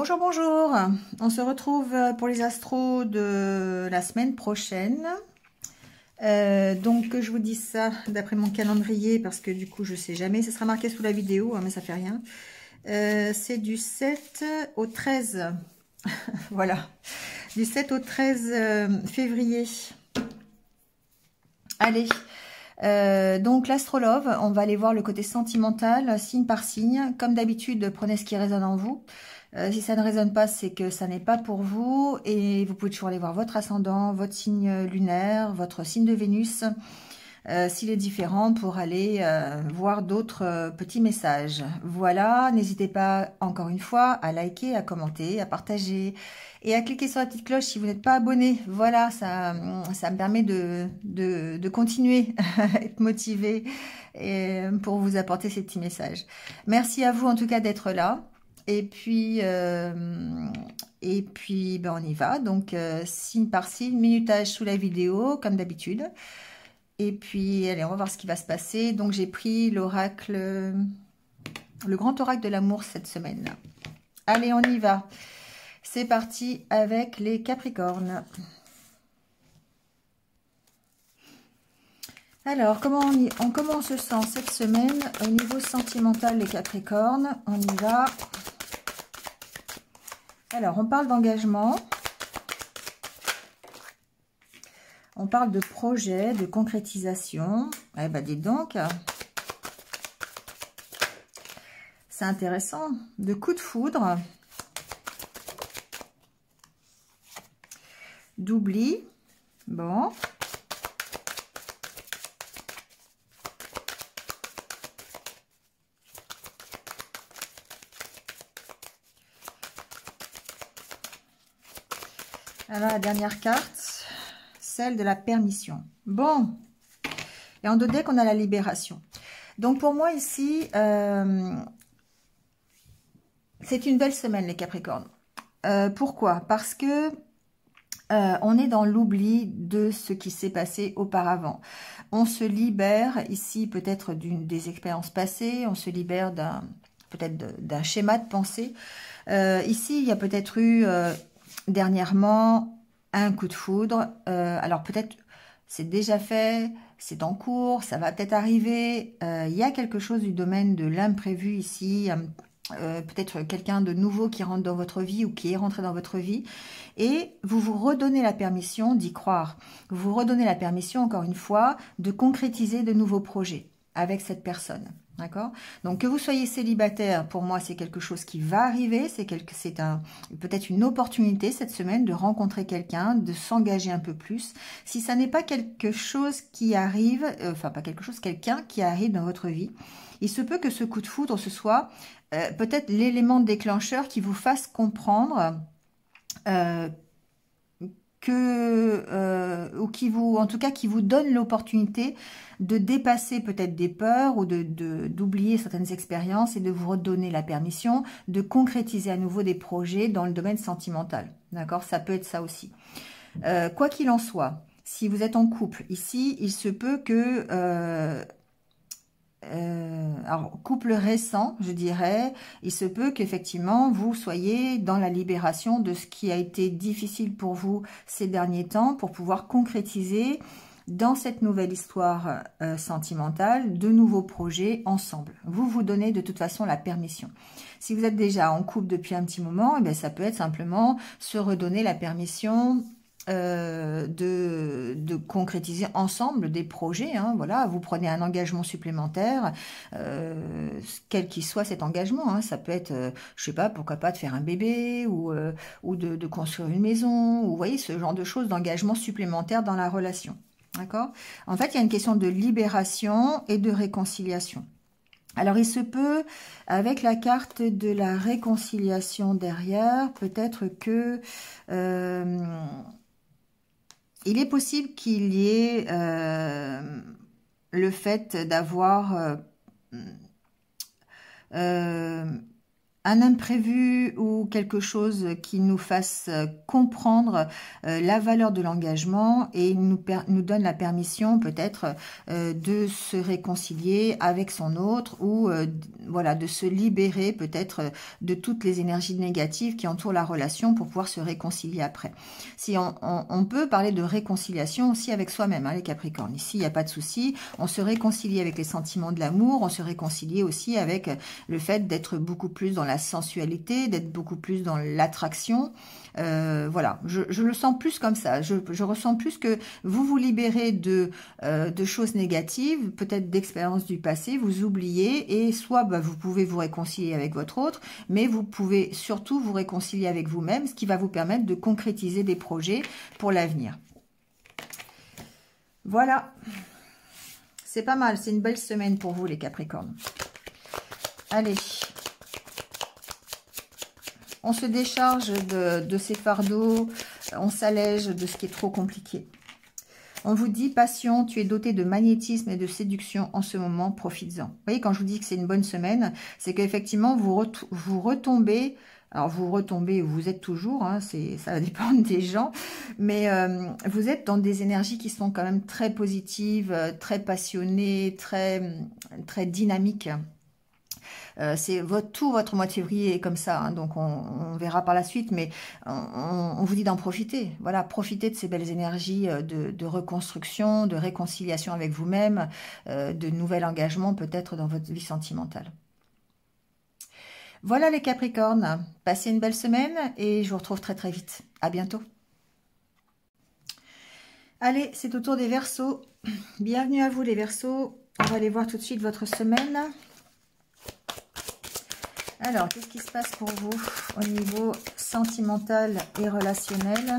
Bonjour, bonjour. On se retrouve pour les astros de la semaine prochaine. Donc, je vous dis ça d'après mon calendrier parce que du coup, je sais jamais. Ce sera marqué sous la vidéo, hein, mais ça fait rien. C'est du 7 au 13. Voilà. Du 7 au 13 février. Allez. Donc l'astrologue, on va aller voir le côté sentimental, signe par signe. Comme d'habitude, prenez ce qui résonne en vous. Si ça ne résonne pas, c'est que ça n'est pas pour vous. Et vous pouvez toujours aller voir votre ascendant, votre signe lunaire, votre signe de Vénus, s'il est différent, pour aller voir d'autres petits messages. Voilà, n'hésitez pas encore une fois à liker, à commenter, à partager et à cliquer sur la petite cloche si vous n'êtes pas abonné. Voilà, ça me permet de continuer à être motivé et pour vous apporter ces petits messages. Merci à vous en tout cas d'être là. Et puis ben on y va. Donc, signe par signe, minutage sous la vidéo, comme d'habitude. Et puis, allez, on va voir ce qui va se passer. Donc, j'ai pris l'oracle, le grand oracle de l'amour cette semaine. Allez, on y va. C'est parti avec les Capricornes. Alors, comment on se sent cette semaine au niveau sentimental, les Capricornes? On y va. Alors, on parle d'engagement. On parle de projet, de concrétisation. Eh ben, dites donc. C'est intéressant. De coup de foudre. D'oubli. Bon. Alors, la dernière carte, celle de la permission. Bon. Et en deux decks, on a la libération. Donc, pour moi, ici, c'est une belle semaine, les Capricornes. Pourquoi? Parce que on est dans l'oubli de ce qui s'est passé auparavant. On se libère ici peut-être des expériences passées, on se libère peut-être d'un schéma de pensée. Ici, il y a peut-être eu dernièrement un coup de foudre. Alors peut-être c'est déjà fait, c'est en cours, ça va peut-être arriver. Il y a quelque chose du domaine de l'imprévu ici. Peut-être quelqu'un de nouveau qui rentre dans votre vie ou qui est rentré dans votre vie, et vous vous redonnez la permission d'y croire. Vous vous redonnez la permission, encore une fois, de concrétiser de nouveaux projets avec cette personne. D'accord? Donc, que vous soyez célibataire, pour moi, c'est quelque chose qui va arriver. C'est peut-être une opportunité cette semaine de rencontrer quelqu'un, de s'engager un peu plus. Si ça n'est pas quelque chose qui arrive, enfin, pas quelque chose, quelqu'un qui arrive dans votre vie, il se peut que ce coup de foudre, ce soit peut-être l'élément déclencheur qui vous fasse comprendre ou qui vous, en tout cas, qui vous donne l'opportunité de dépasser peut-être des peurs ou d'oublier certaines expériences et de vous redonner la permission de concrétiser à nouveau des projets dans le domaine sentimental. D'accord? Ça peut être ça aussi. Quoi qu'il en soit, si vous êtes en couple, ici, il se peut que alors, couple récent, je dirais, il se peut qu'effectivement, vous soyez dans la libération de ce qui a été difficile pour vous ces derniers temps pour pouvoir concrétiser dans cette nouvelle histoire sentimentale de nouveaux projets ensemble. Vous vous donnez de toute façon la permission. Si vous êtes déjà en couple depuis un petit moment, eh bien, ça peut être simplement se redonner la permission de concrétiser ensemble des projets. Hein, voilà, vous prenez un engagement supplémentaire, quel qu'il soit cet engagement. Hein, ça peut être, je sais pas, pourquoi pas de faire un bébé ou de construire une maison. Ou vous voyez, ce genre de choses, d'engagement supplémentaire dans la relation. D'accord? En fait, il y a une question de libération et de réconciliation. Alors, il se peut, avec la carte de la réconciliation derrière, peut-être que il est possible qu'il y ait le fait d'avoir un un imprévu ou quelque chose qui nous fasse comprendre la valeur de l'engagement et nous donne la permission peut-être de se réconcilier avec son autre ou voilà, de se libérer peut-être de toutes les énergies négatives qui entourent la relation pour pouvoir se réconcilier après. Si on peut parler de réconciliation aussi avec soi-même, hein, les Capricornes. Ici, il n'y a pas de souci. On se réconcilie avec les sentiments de l'amour, on se réconcilie aussi avec le fait d'être beaucoup plus dans la sensualité, d'être beaucoup plus dans l'attraction. Voilà, je le sens plus comme ça. Je ressens plus que vous vous libérez de choses négatives, peut-être d'expériences du passé, vous oubliez et soit vous pouvez vous réconcilier avec votre autre, mais vous pouvez surtout vous réconcilier avec vous-même, ce qui va vous permettre de concrétiser des projets pour l'avenir. Voilà, c'est pas mal, c'est une belle semaine pour vous les Capricornes. Allez, on se décharge de ces fardeaux, on s'allège de ce qui est trop compliqué. On vous dit, passion, tu es doté de magnétisme et de séduction en ce moment, profites-en. Vous voyez, quand je vous dis que c'est une bonne semaine, c'est qu'effectivement, vous retombez, alors vous retombez où vous êtes toujours, hein, ça va dépendre des gens, mais vous êtes dans des énergies qui sont quand même très positives, très passionnées, très dynamiques. C'est tout votre mois de février est comme ça, hein, donc on verra par la suite, mais on vous dit d'en profiter. Voilà, profitez de ces belles énergies de reconstruction, de réconciliation avec vous-même, de nouvel engagement peut-être dans votre vie sentimentale. Voilà les Capricornes, passez une belle semaine et je vous retrouve très très vite. À bientôt. Allez, c'est au tour des Verseaux. Bienvenue à vous les Verseaux. On va aller voir tout de suite votre semaine. Alors, qu'est-ce qui se passe pour vous au niveau sentimental et relationnel?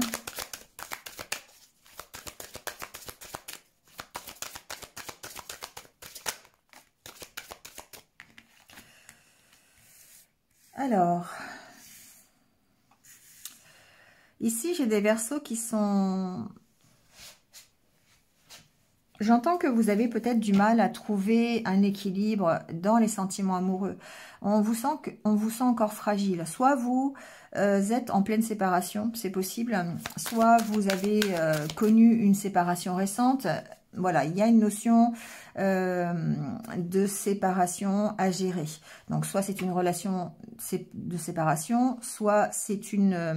Alors, ici, j'ai des Verseaux qui sont... J'entends que vous avez peut-être du mal à trouver un équilibre dans les sentiments amoureux. On vous sent encore fragile. Soit vous êtes en pleine séparation, c'est possible. Soit vous avez connu une séparation récente. Voilà, il y a une notion de séparation à gérer. Donc, soit c'est une relation de séparation, soit c'est une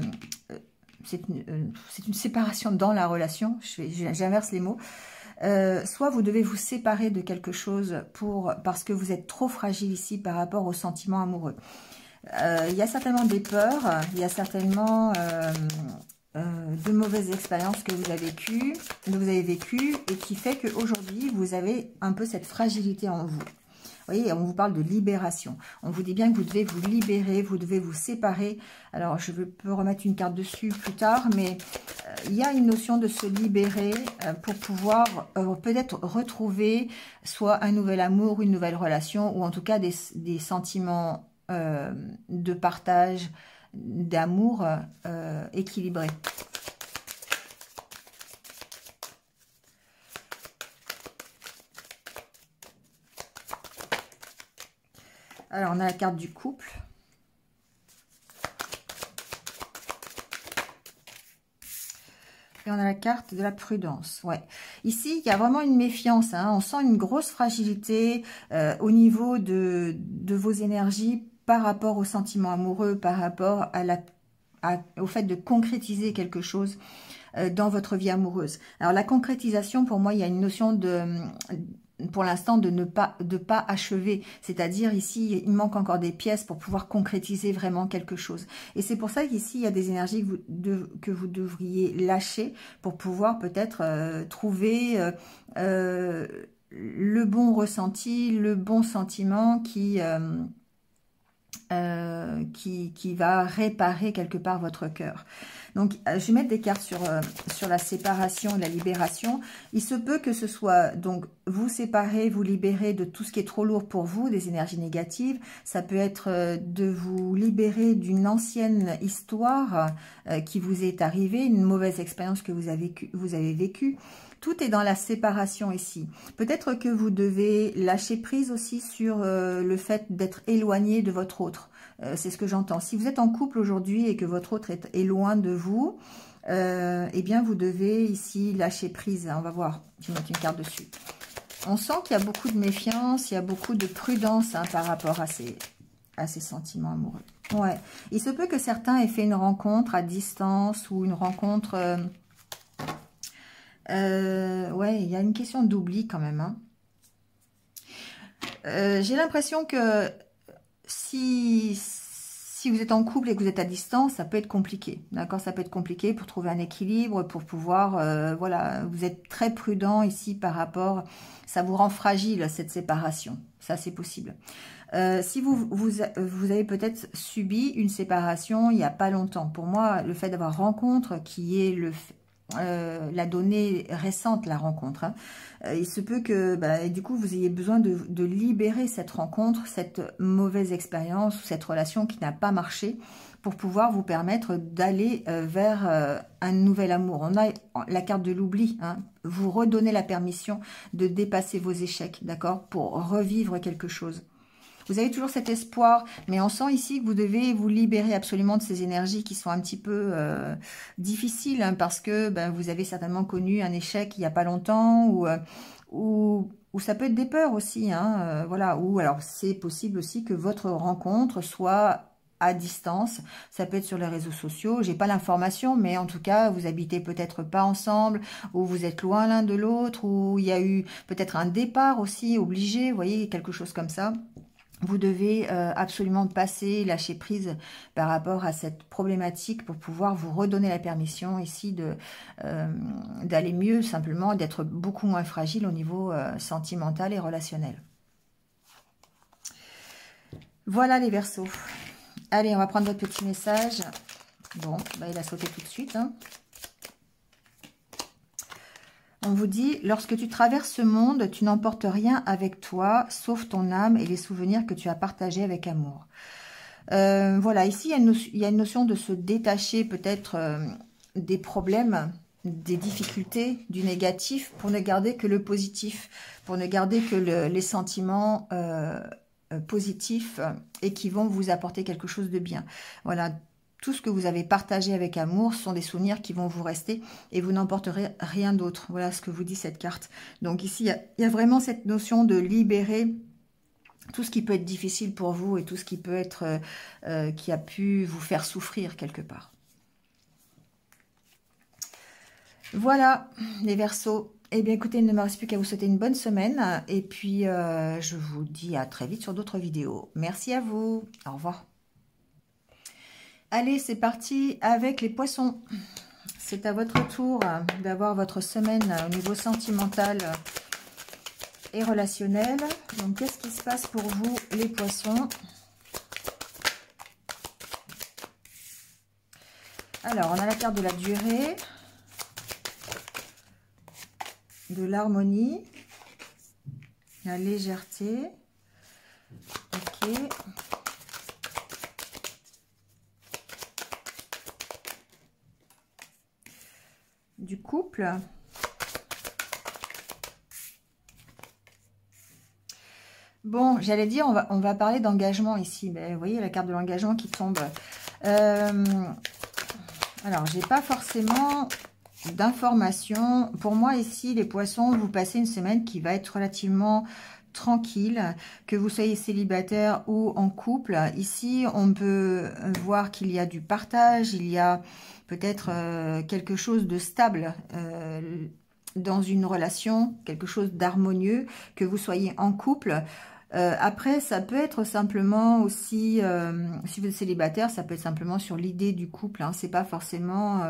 séparation dans la relation. J'inverse les mots. Soit vous devez vous séparer de quelque chose parce que vous êtes trop fragile ici par rapport aux sentiments amoureux. Il y a certainement des peurs, il y a certainement de mauvaises expériences que vous avez vécues et qui fait qu'aujourd'hui vous avez un peu cette fragilité en vous. Vous voyez, on vous parle de libération. On vous dit bien que vous devez vous libérer, vous devez vous séparer. Alors, je peux remettre une carte dessus plus tard, mais il y a une notion de se libérer pour pouvoir peut-être retrouver soit un nouvel amour, une nouvelle relation, ou en tout cas des sentiments de partage, d'amour équilibrés. Alors, on a la carte du couple. Et on a la carte de la prudence. Ouais. Ici, il y a vraiment une méfiance. Hein. On sent une grosse fragilité au niveau de vos énergies par rapport aux sentiments amoureux, par rapport au fait de concrétiser quelque chose dans votre vie amoureuse. Alors, la concrétisation, pour moi, il y a une notion pour l'instant de pas achever, c'est-à-dire ici il manque encore des pièces pour pouvoir concrétiser vraiment quelque chose, et c'est pour ça qu'ici il y a des énergies que vous devriez lâcher pour pouvoir peut-être trouver le bon ressenti, le bon sentiment qui va réparer quelque part votre cœur. Donc, je vais mettre des cartes sur la séparation et la libération. Il se peut que ce soit, donc, vous séparer, vous libérer de tout ce qui est trop lourd pour vous, des énergies négatives. Ça peut être de vous libérer d'une ancienne histoire qui vous est arrivée, une mauvaise expérience que vous avez vécue. Tout est dans la séparation ici. Peut-être que vous devez lâcher prise aussi sur le fait d'être éloigné de votre autre. C'est ce que j'entends. Si vous êtes en couple aujourd'hui et que votre autre est loin de vous, eh bien vous devez ici lâcher prise. On va voir, je vais mettre une carte dessus. On sent qu'il y a beaucoup de méfiance, il y a beaucoup de prudence hein, par rapport à ces sentiments amoureux. Ouais. Il se peut que certains aient fait une rencontre à distance ou une rencontre... ouais, il y a une question d'oubli quand même. Hein. J'ai l'impression que si vous êtes en couple et que vous êtes à distance, ça peut être compliqué. D'accord, ça peut être compliqué pour trouver un équilibre, pour pouvoir... voilà, vous êtes très prudent ici par rapport... Ça vous rend fragile cette séparation. Ça, c'est possible. Si vous avez peut-être subi une séparation il n'y a pas longtemps. Pour moi, le fait d'avoir rencontre, qui est la donnée récente, la rencontre, hein, il se peut que du coup vous ayez besoin de libérer cette rencontre, cette mauvaise expérience ou cette relation qui n'a pas marché pour pouvoir vous permettre d'aller vers un nouvel amour. On a la carte de l'oubli, hein, vous redonnez la permission de dépasser vos échecs, d'accord, pour revivre quelque chose. Vous avez toujours cet espoir, mais on sent ici que vous devez vous libérer absolument de ces énergies qui sont un petit peu difficiles, hein, parce que vous avez certainement connu un échec il n'y a pas longtemps, ou ça peut être des peurs aussi, hein, voilà, ou alors c'est possible aussi que votre rencontre soit à distance, ça peut être sur les réseaux sociaux, j'ai pas l'information, mais en tout cas, vous habitez peut-être pas ensemble, ou vous êtes loin l'un de l'autre, ou il y a eu peut-être un départ aussi obligé, vous voyez, quelque chose comme ça. Vous devez absolument passer, lâcher prise par rapport à cette problématique pour pouvoir vous redonner la permission ici d'aller mieux, simplement, d'être beaucoup moins fragile au niveau sentimental et relationnel. Voilà les Verseaux. Allez, on va prendre votre petit message. Bon, il a sauté tout de suite, hein. On vous dit, lorsque tu traverses ce monde, tu n'emportes rien avec toi, sauf ton âme et les souvenirs que tu as partagés avec amour. Voilà, ici, il y a une notion de se détacher peut-être des problèmes, des difficultés, du négatif, pour ne garder que le positif, pour ne garder que les sentiments positifs et qui vont vous apporter quelque chose de bien. Voilà. Tout ce que vous avez partagé avec amour sont des souvenirs qui vont vous rester et vous n'emporterez rien d'autre. Voilà ce que vous dit cette carte. Donc ici, il y a vraiment cette notion de libérer tout ce qui peut être difficile pour vous et tout ce qui peut être, qui a pu vous faire souffrir quelque part. Voilà les Verseaux. Eh bien écoutez, il ne me reste plus qu'à vous souhaiter une bonne semaine. Et puis, je vous dis à très vite sur d'autres vidéos. Merci à vous. Au revoir. Allez, c'est parti avec les Poissons. C'est à votre tour d'avoir votre semaine au niveau sentimental et relationnel. Donc, qu'est-ce qui se passe pour vous, les Poissons? Alors, on a la carte de la durée, de l'harmonie, la légèreté. Ok. Du couple. Bon, j'allais dire, on va parler d'engagement ici. Mais vous voyez la carte de l'engagement qui tombe. Alors, j'ai pas forcément d'informations. Pour moi, ici, les Poissons, vous passez une semaine qui va être relativement tranquille, que vous soyez célibataire ou en couple. Ici, on peut voir qu'il y a du partage, il y a peut-être quelque chose de stable dans une relation, quelque chose d'harmonieux, que vous soyez en couple. Après, ça peut être simplement aussi, si vous êtes célibataire, ça peut être simplement sur l'idée du couple. Hein, c'est pas forcément,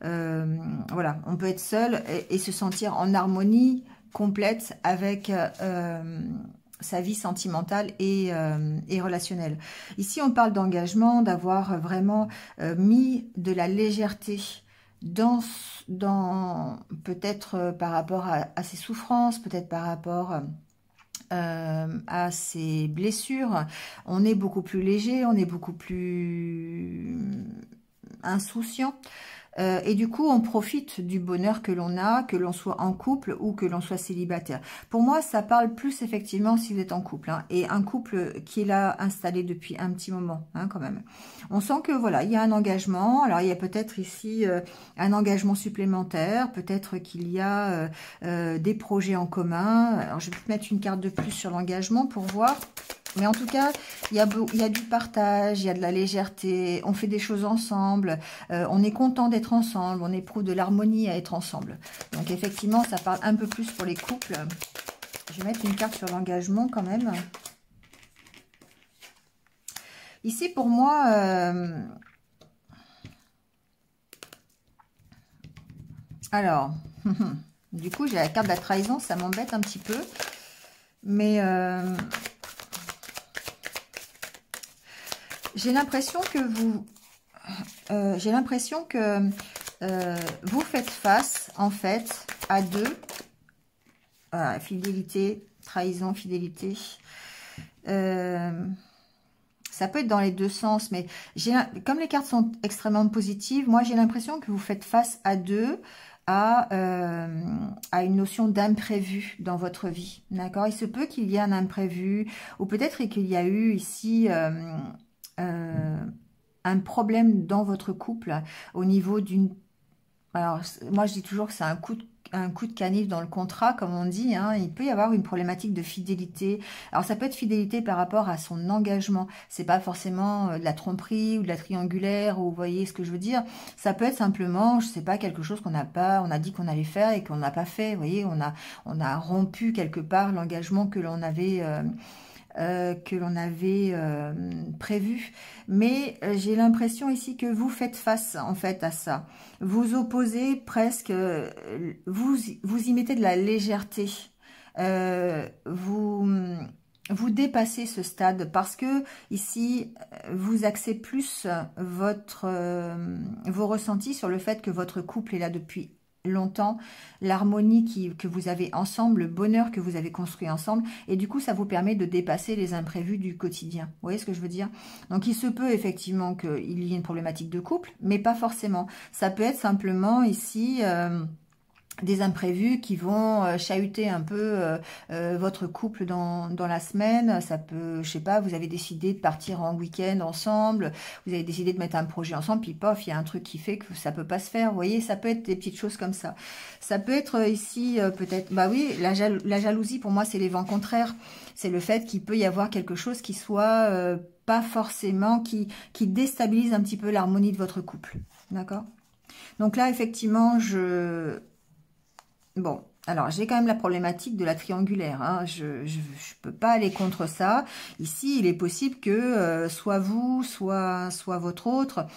voilà, on peut être seul et se sentir en harmonie complète avec sa vie sentimentale et relationnelle. Ici, on parle d'engagement, d'avoir vraiment mis de la légèreté dans peut-être par rapport à ses souffrances, peut-être par rapport à ses blessures. On est beaucoup plus léger, on est beaucoup plus insouciant. Et du coup, on profite du bonheur que l'on a, que l'on soit en couple ou que l'on soit célibataire. Pour moi, ça parle plus effectivement si vous êtes en couple, hein, et un couple qui est là installé depuis un petit moment, hein, quand même. On sent que voilà, il y a un engagement. Alors, il y a peut-être ici un engagement supplémentaire. Peut-être qu'il y a des projets en commun. Alors, je vais mettre une carte de plus sur l'engagement pour voir. Mais en tout cas, il y a du partage, il y a de la légèreté, on fait des choses ensemble, on est content d'être ensemble, on éprouve de l'harmonie à être ensemble. Donc effectivement, ça parle un peu plus pour les couples. Je vais mettre une carte sur l'engagement quand même. Ici, pour moi, alors, du coup, j'ai la carte de la trahison, ça m'embête un petit peu. Mais j'ai l'impression que vous faites face, en fait, à deux. Voilà, fidélité, trahison, fidélité. Ça peut être dans les deux sens, mais comme les cartes sont extrêmement positives, moi j'ai l'impression que vous faites face à deux, à une notion d'imprévu dans votre vie. D'accord? Il se peut qu'il y ait un imprévu, ou peut-être qu'il y a eu ici un problème dans votre couple au niveau d'une... Alors, moi, je dis toujours que c'est un coup de canif dans le contrat, comme on dit, hein. Il peut y avoir une problématique de fidélité. Alors, ça peut être fidélité par rapport à son engagement. C'est pas forcément de la tromperie ou de la triangulaire, ou vous voyez ce que je veux dire. Ça peut être simplement, je sais pas, quelque chose qu'on n'a pas, on a dit qu'on allait faire et qu'on n'a pas fait. Vous voyez, on a rompu quelque part l'engagement que l'on avait... prévu. Mais j'ai l'impression ici que vous faites face en fait à ça. Vous opposez presque, vous y mettez de la légèreté. Vous dépassez ce stade parce que ici, vous axez plus vos ressentis sur le fait que votre couple est là depuis longtemps, l'harmonie que vous avez ensemble, le bonheur que vous avez construit ensemble, et du coup ça vous permet de dépasser les imprévus du quotidien. Vous voyez ce que je veux dire? Donc il se peut effectivement qu'il y ait une problématique de couple, mais pas forcément. Ça peut être simplement ici... des imprévus qui vont chahuter un peu votre couple dans la semaine. Ça peut, je sais pas, vous avez décidé de partir en week-end ensemble, vous avez décidé de mettre un projet ensemble, puis pof, il y a un truc qui fait que ça peut pas se faire. Vous voyez, ça peut être des petites choses comme ça. Ça peut être ici peut-être, bah oui, la jalousie pour moi c'est les vents contraires. C'est le fait qu'il peut y avoir quelque chose qui soit pas forcément, qui déstabilise un petit peu l'harmonie de votre couple. D'accord? Donc là, effectivement, bon, alors j'ai quand même la problématique de la triangulaire, hein. Je peux pas aller contre ça. Ici, il est possible que soit vous, soit votre autre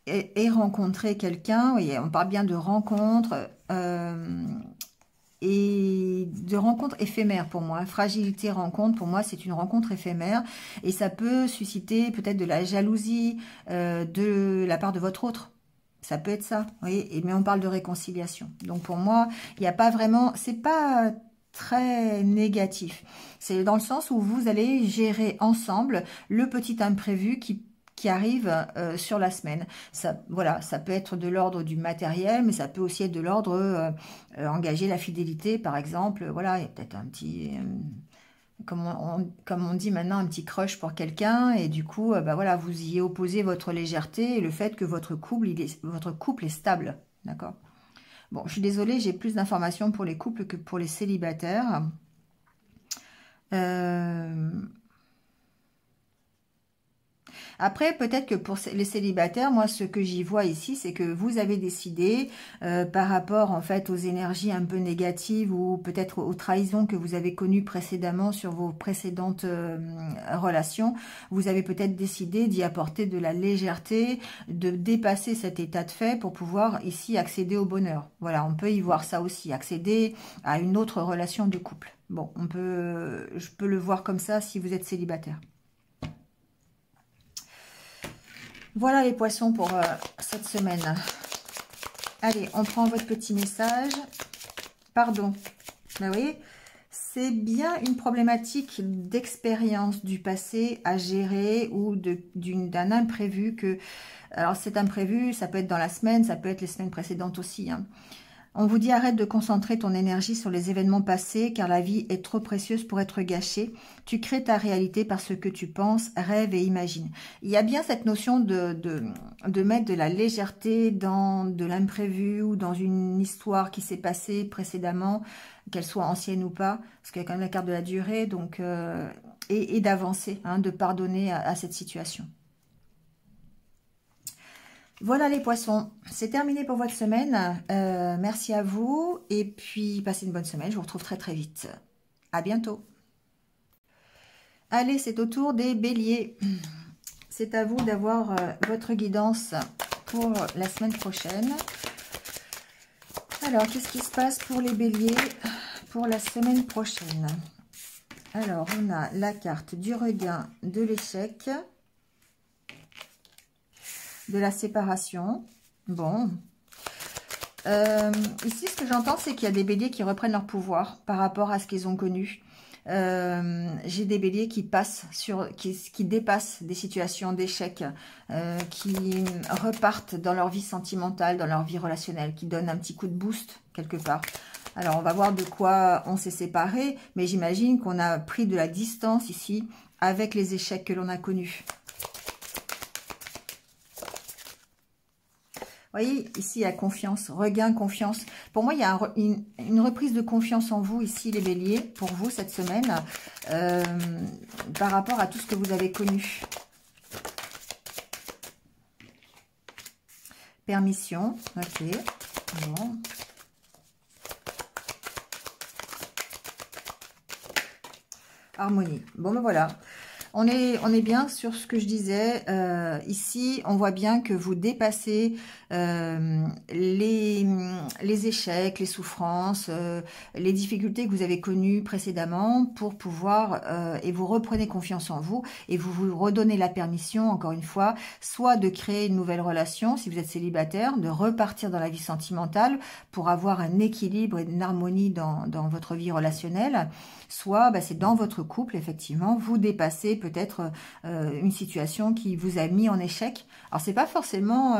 ait rencontré quelqu'un. On parle bien de rencontre et de rencontre éphémère pour moi. Fragilité rencontre, pour moi, c'est une rencontre éphémère et ça peut susciter peut-être de la jalousie de la part de votre autre. Ça peut être ça, vous voyez, mais on parle de réconciliation. Donc pour moi, il n'y a pas vraiment, c'est pas très négatif. C'est dans le sens où vous allez gérer ensemble le petit imprévu qui arrive sur la semaine. Ça, voilà, ça peut être de l'ordre du matériel, mais ça peut aussi être de l'ordre engager la fidélité, par exemple. Voilà, il y a peut-être un petit... comme on dit maintenant, un petit crush pour quelqu'un, et du coup, bah voilà, vous y opposez votre légèreté et le fait que votre couple est stable, d'accord? Bon, je suis désolée, j'ai plus d'informations pour les couples que pour les célibataires. Après, peut-être que pour les célibataires, moi, ce que j'y vois ici, c'est que vous avez décidé, par rapport, en fait, aux énergies un peu négatives ou peut-être aux trahisons que vous avez connues précédemment sur vos précédentes relations, vous avez peut-être décidé d'y apporter de la légèreté, de dépasser cet état de fait pour pouvoir, ici, accéder au bonheur. Voilà, on peut y voir ça aussi, accéder à une autre relation de couple. Bon, je peux le voir comme ça si vous êtes célibataire. Voilà les poissons pour cette semaine. Allez, on prend votre petit message. Pardon. Ben oui, c'est bien une problématique d'expérience du passé à gérer ou d'un imprévu que... Alors cet imprévu, ça peut être dans la semaine, ça peut être les semaines précédentes aussi, hein. On vous dit arrête de concentrer ton énergie sur les événements passés car la vie est trop précieuse pour être gâchée. Tu crées ta réalité par ce que tu penses, rêves et imagines. Il y a bien cette notion de mettre de la légèreté dans de l'imprévu ou dans une histoire qui s'est passée précédemment, qu'elle soit ancienne ou pas, parce qu'il y a quand même la carte de la durée, donc et d'avancer, hein, de pardonner à cette situation. Voilà les poissons, c'est terminé pour votre semaine. Merci à vous et puis passez une bonne semaine. Je vous retrouve très très vite. À bientôt. Allez, c'est au tour des béliers. C'est à vous d'avoir votre guidance pour la semaine prochaine. Alors, qu'est-ce qui se passe pour les béliers pour la semaine prochaine? Alors, on a la carte du regain, de l'échec, de la séparation. Bon. Ici, ce que j'entends, c'est qu'il y a des béliers qui reprennent leur pouvoir par rapport à ce qu'ils ont connu. J'ai des béliers qui passent qui dépassent des situations d'échec, qui repartent dans leur vie sentimentale, dans leur vie relationnelle, qui donnent un petit coup de boost quelque part. Alors, on va voir de quoi on s'est séparés, mais j'imagine qu'on a pris de la distance ici avec les échecs que l'on a connus. Vous voyez, ici, il y a confiance, regain, confiance. Pour moi, il y a une reprise de confiance en vous, ici, les béliers, pour vous, cette semaine, par rapport à tout ce que vous avez connu. Permission, ok. Bon. Harmonie. Bon, ben voilà. On est bien sur ce que je disais. Ici, on voit bien que vous dépassez les échecs, les souffrances, les difficultés que vous avez connues précédemment pour pouvoir, et vous reprenez confiance en vous et vous vous redonnez la permission, encore une fois, soit de créer une nouvelle relation, si vous êtes célibataire, de repartir dans la vie sentimentale pour avoir un équilibre et une harmonie dans votre vie relationnelle, soit c'est dans votre couple, effectivement, vous dépassez peut-être une situation qui vous a mis en échec. Alors, c'est pas forcément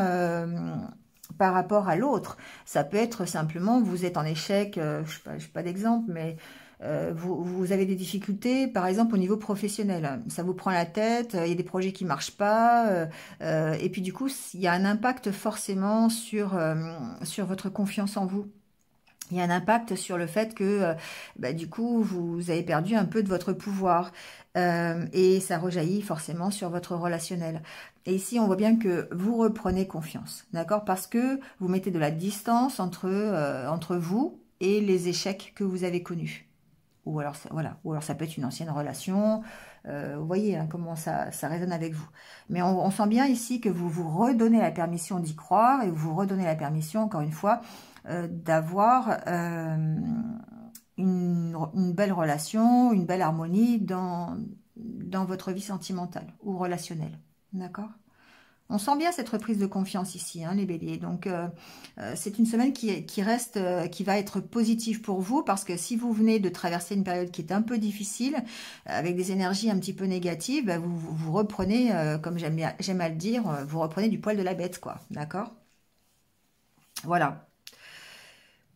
par rapport à l'autre. Ça peut être simplement, vous êtes en échec, je sais pas d'exemple, mais vous avez des difficultés, par exemple, au niveau professionnel. Ça vous prend la tête, il y a des projets qui marchent pas, et puis du coup, il y a un impact forcément sur votre confiance en vous. Il y a un impact sur le fait que, du coup, vous avez perdu un peu de votre pouvoir. Et ça rejaillit forcément sur votre relationnel. Et ici, on voit bien que vous reprenez confiance, d'accord? Parce que vous mettez de la distance entre vous et les échecs que vous avez connus. Ou alors, voilà. Ou alors ça peut être une ancienne relation. Vous voyez hein, comment ça résonne avec vous. Mais on sent bien ici que vous vous redonnez la permission d'y croire et vous redonnez la permission, encore une fois, d'avoir une belle relation, une belle harmonie dans votre vie sentimentale ou relationnelle. D'accord? On sent bien cette reprise de confiance ici, hein, les béliers. Donc, c'est une semaine qui va être positive pour vous parce que si vous venez de traverser une période qui est un peu difficile, avec des énergies un petit peu négatives, vous reprenez, comme j'aime à le dire, vous reprenez du poil de la bête, quoi. D'accord? Voilà.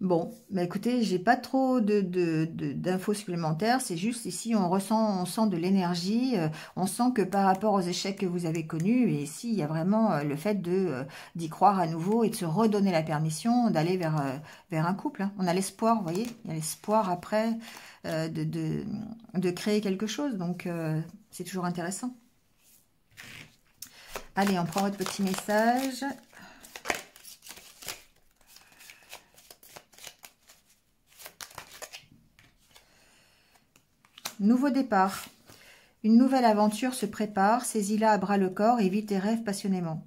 Bon, écoutez, j'ai pas trop d'infos supplémentaires, c'est juste ici on sent de l'énergie, on sent que par rapport aux échecs que vous avez connus, et ici il y a vraiment le fait d'y croire à nouveau et de se redonner la permission d'aller vers un couple, hein. On a l'espoir, vous voyez, il y a l'espoir après de créer quelque chose, donc c'est toujours intéressant. Allez, on prend votre petit message. Nouveau départ. Une nouvelle aventure se prépare, saisis-la à bras le corps et vis tes rêves passionnément.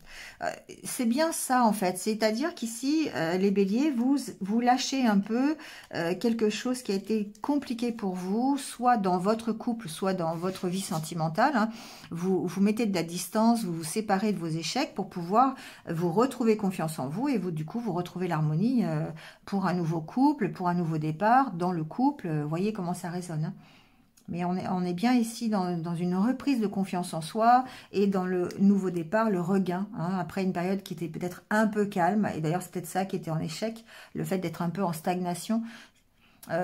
C'est bien ça en fait, c'est-à-dire qu'ici, les béliers, vous lâchez un peu quelque chose qui a été compliqué pour vous, soit dans votre couple, soit dans votre vie sentimentale. Hein. Vous mettez de la distance, vous vous séparez de vos échecs pour pouvoir vous retrouver confiance en vous et du coup, vous retrouvez l'harmonie pour un nouveau couple, pour un nouveau départ, dans le couple. Vous voyez comment ça résonne. Hein. Mais on est bien ici dans une reprise de confiance en soi et dans le nouveau départ, le regain, hein, après une période qui était peut-être un peu calme. Et d'ailleurs, c'est peut-être ça qui était en échec, le fait d'être un peu en stagnation.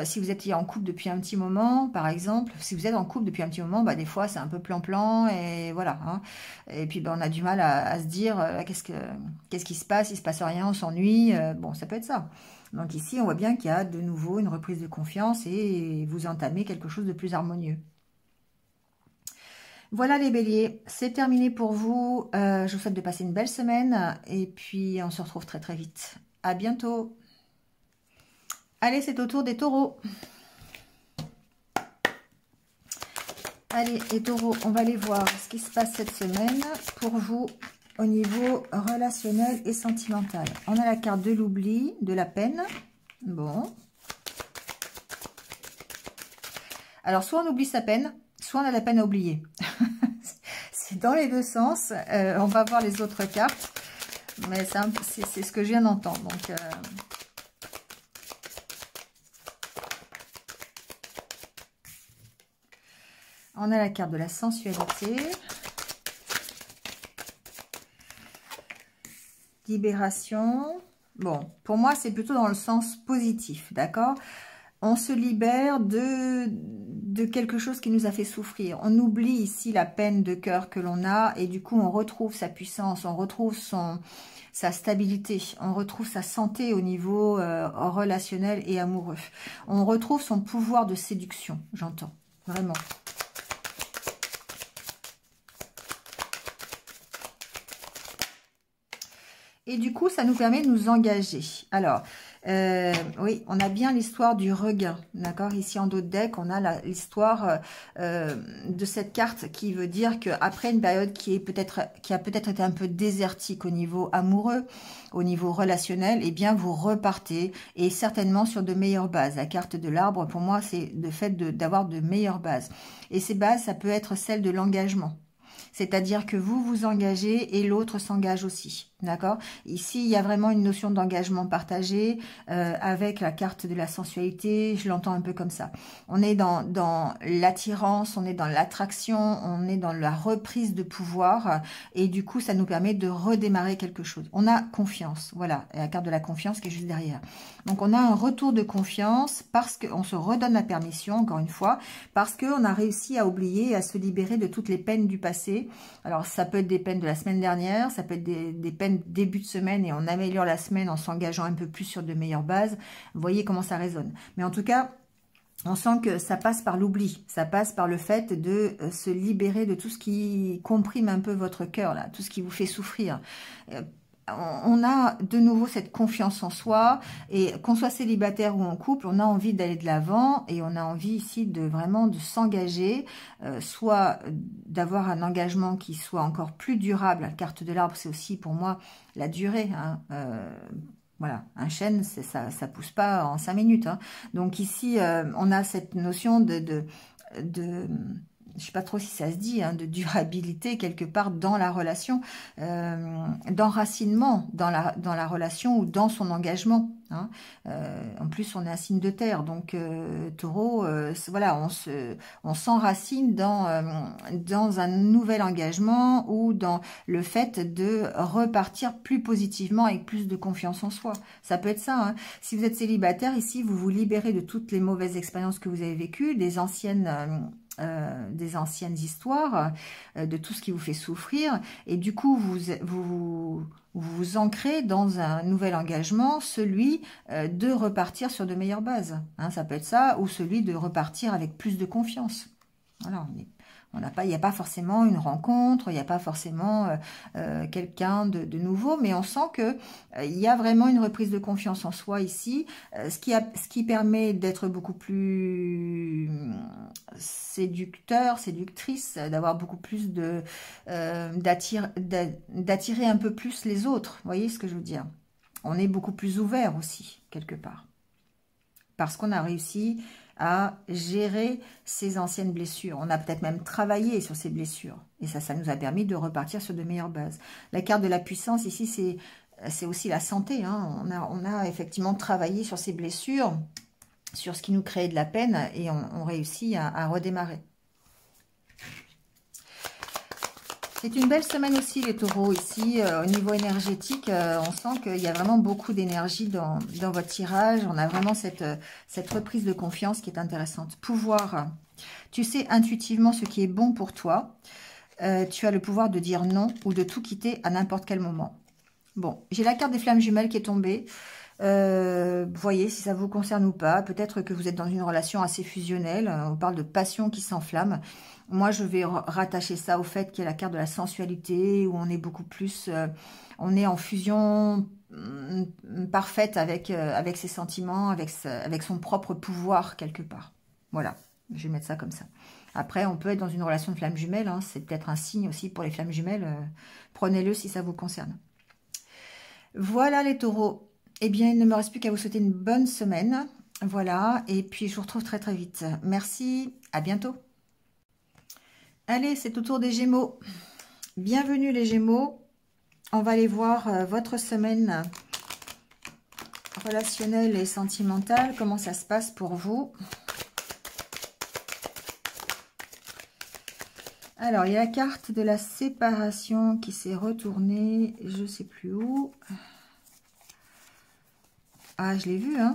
Si vous étiez en couple depuis un petit moment, par exemple, si vous êtes en couple depuis un petit moment, bah, des fois, c'est un peu plan-plan et voilà. Hein. Et puis, bah, on a du mal à se dire qu'est-ce qui se passe, il se passe rien, on s'ennuie. Bon, ça peut être ça. Donc ici, on voit bien qu'il y a de nouveau une reprise de confiance et vous entamez quelque chose de plus harmonieux. Voilà les béliers, c'est terminé pour vous. Je vous souhaite de passer une belle semaine et puis on se retrouve très très vite. À bientôt. Allez, c'est au tour des taureaux. Allez, les taureaux, on va aller voir ce qui se passe cette semaine pour vous au niveau relationnel et sentimental. On a la carte de l'oubli, de la peine. Bon. Alors, soit on oublie sa peine, soit on a la peine à oublier. C'est dans les deux sens. On va voir les autres cartes. Mais c'est ce que je viens d'entendre. Donc, on a la carte de la sensualité. Libération. Bon, pour moi, c'est plutôt dans le sens positif, d'accord? On se libère de quelque chose qui nous a fait souffrir. On oublie ici la peine de cœur que l'on a et du coup, on retrouve sa puissance, on retrouve sa stabilité, on retrouve sa santé au niveau relationnel et amoureux. On retrouve son pouvoir de séduction, j'entends, vraiment. Et du coup, ça nous permet de nous engager. Alors, oui, on a bien l'histoire du regain, d'accord? Ici, en dos de deck, on a l'histoire de cette carte qui veut dire qu'après une période qui a peut-être été un peu désertique au niveau amoureux, au niveau relationnel, eh bien, vous repartez et certainement sur de meilleures bases. La carte de l'arbre, pour moi, c'est le fait d'avoir de meilleures bases. Et ces bases, ça peut être celle de l'engagement. C'est-à-dire que vous vous engagez et l'autre s'engage aussi. D'accord? Ici, il y a vraiment une notion d'engagement partagé avec la carte de la sensualité. Je l'entends un peu comme ça. On est dans l'attirance, on est dans l'attraction, on est dans la reprise de pouvoir. Et du coup, ça nous permet de redémarrer quelque chose. On a confiance. Voilà, la carte de la confiance qui est juste derrière. Donc, on a un retour de confiance parce qu'on se redonne la permission, encore une fois, parce qu'on a réussi à oublier et à se libérer de toutes les peines du passé. Alors, ça peut être des peines de la semaine dernière, ça peut être des peines début de semaine et on améliore la semaine en s'engageant un peu plus sur de meilleures bases. Vous voyez comment ça résonne. Mais en tout cas, on sent que ça passe par l'oubli. Ça passe par le fait de se libérer de tout ce qui comprime un peu votre cœur, là, tout ce qui vous fait souffrir. On a de nouveau cette confiance en soi et qu'on soit célibataire ou en couple, on a envie d'aller de l'avant et on a envie ici de vraiment de s'engager, soit d'avoir un engagement qui soit encore plus durable. La carte de l'arbre, c'est aussi pour moi la durée. Hein. Voilà, un chêne, ça pousse pas en 5 minutes. Hein. Donc ici, on a cette notion de je sais pas trop si ça se dit, hein, de durabilité quelque part dans la relation, d'enracinement dans la relation ou dans son engagement. Hein. En plus, on est un signe de terre, donc taureau, voilà, on s'enracine dans un nouvel engagement ou dans le fait de repartir plus positivement avec plus de confiance en soi. Ça peut être ça. Hein. Si vous êtes célibataire, ici, vous vous libérez de toutes les mauvaises expériences que vous avez vécues, des anciennes histoires, de tout ce qui vous fait souffrir, et du coup vous ancrez dans un nouvel engagement, celui de repartir sur de meilleures bases. Hein, ça peut être ça, ou celui de repartir avec plus de confiance. Voilà, il n'y a pas forcément une rencontre, il n'y a pas forcément quelqu'un de nouveau, mais on sent que il y a vraiment une reprise de confiance en soi ici, ce qui permet d'être beaucoup plus séducteur, séductrice, d'avoir beaucoup plus d'attirer un peu plus les autres. Vous voyez ce que je veux dire? On est beaucoup plus ouvert aussi, quelque part. Parce qu'on a réussi à gérer ses anciennes blessures. On a peut-être même travaillé sur ces blessures. Et ça nous a permis de repartir sur de meilleures bases. La carte de la puissance, ici, c'est aussi la santé. Hein. On a effectivement travaillé sur ces blessures, sur ce qui nous créait de la peine, et on réussit à redémarrer. C'est une belle semaine aussi, les taureaux. Ici, au niveau énergétique, on sent qu'il y a vraiment beaucoup d'énergie dans votre tirage. On a vraiment cette reprise de confiance qui est intéressante. Pouvoir. Tu sais intuitivement ce qui est bon pour toi. Tu as le pouvoir de dire non ou de tout quitter à n'importe quel moment. Bon, j'ai la carte des flammes jumelles qui est tombée. Voyez si ça vous concerne ou pas. Peut-être que vous êtes dans une relation assez fusionnelle. On parle de passion qui s'enflamme. Moi, je vais rattacher ça au fait qu'il y a la carte de la sensualité, où on est beaucoup plus... on est en fusion parfaite avec ses sentiments, avec son propre pouvoir, quelque part. Voilà, je vais mettre ça comme ça. Après, on peut être dans une relation de flammes jumelles. Hein, c'est peut-être un signe aussi pour les flammes jumelles. Prenez-le si ça vous concerne. Voilà les taureaux. Eh bien, il ne me reste plus qu'à vous souhaiter une bonne semaine. Voilà, et puis je vous retrouve très très vite. Merci, à bientôt. Allez, c'est au tour des Gémeaux. Bienvenue les Gémeaux. On va aller voir votre semaine relationnelle et sentimentale. Comment ça se passe pour vous? Alors, il y a la carte de la séparation qui s'est retournée. Je ne sais plus où. Ah, je l'ai vu, hein.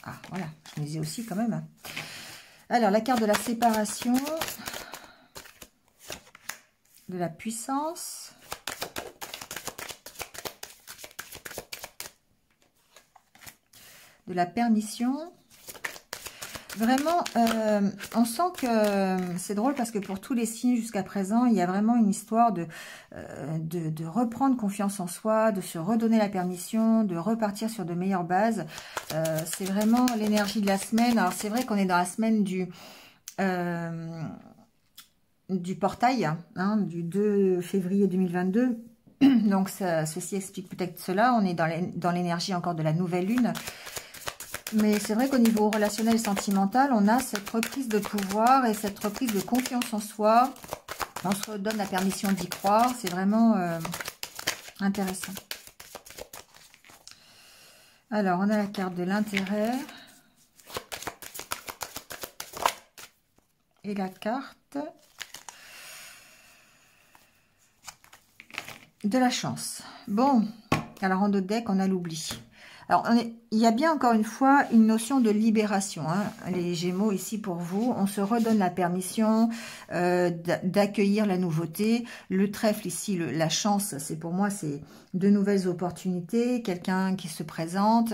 Ah, voilà, je me disais aussi quand même. Alors, la carte de la séparation, de la puissance, de la permission. Vraiment, on sent que c'est drôle parce que pour tous les signes jusqu'à présent, il y a vraiment une histoire de reprendre confiance en soi, de se redonner la permission, de repartir sur de meilleures bases. C'est vraiment l'énergie de la semaine. Alors c'est vrai qu'on est dans la semaine du portail, hein, du 2 février 2022. Donc ceci explique peut-être cela. On est dans l'énergie encore de la nouvelle lune. Mais c'est vrai qu'au niveau relationnel et sentimental, on a cette reprise de pouvoir et cette reprise de confiance en soi. On se redonne la permission d'y croire. C'est vraiment intéressant. Alors, on a la carte de l'intérêt. Et la carte de la chance. Bon, alors en dos de deck, on a l'oubli. Alors, il y a bien encore une fois une notion de libération, hein, les Gémeaux ici pour vous. On se redonne la permission d'accueillir la nouveauté. Le trèfle ici, la chance, c'est pour moi, c'est de nouvelles opportunités, quelqu'un qui se présente,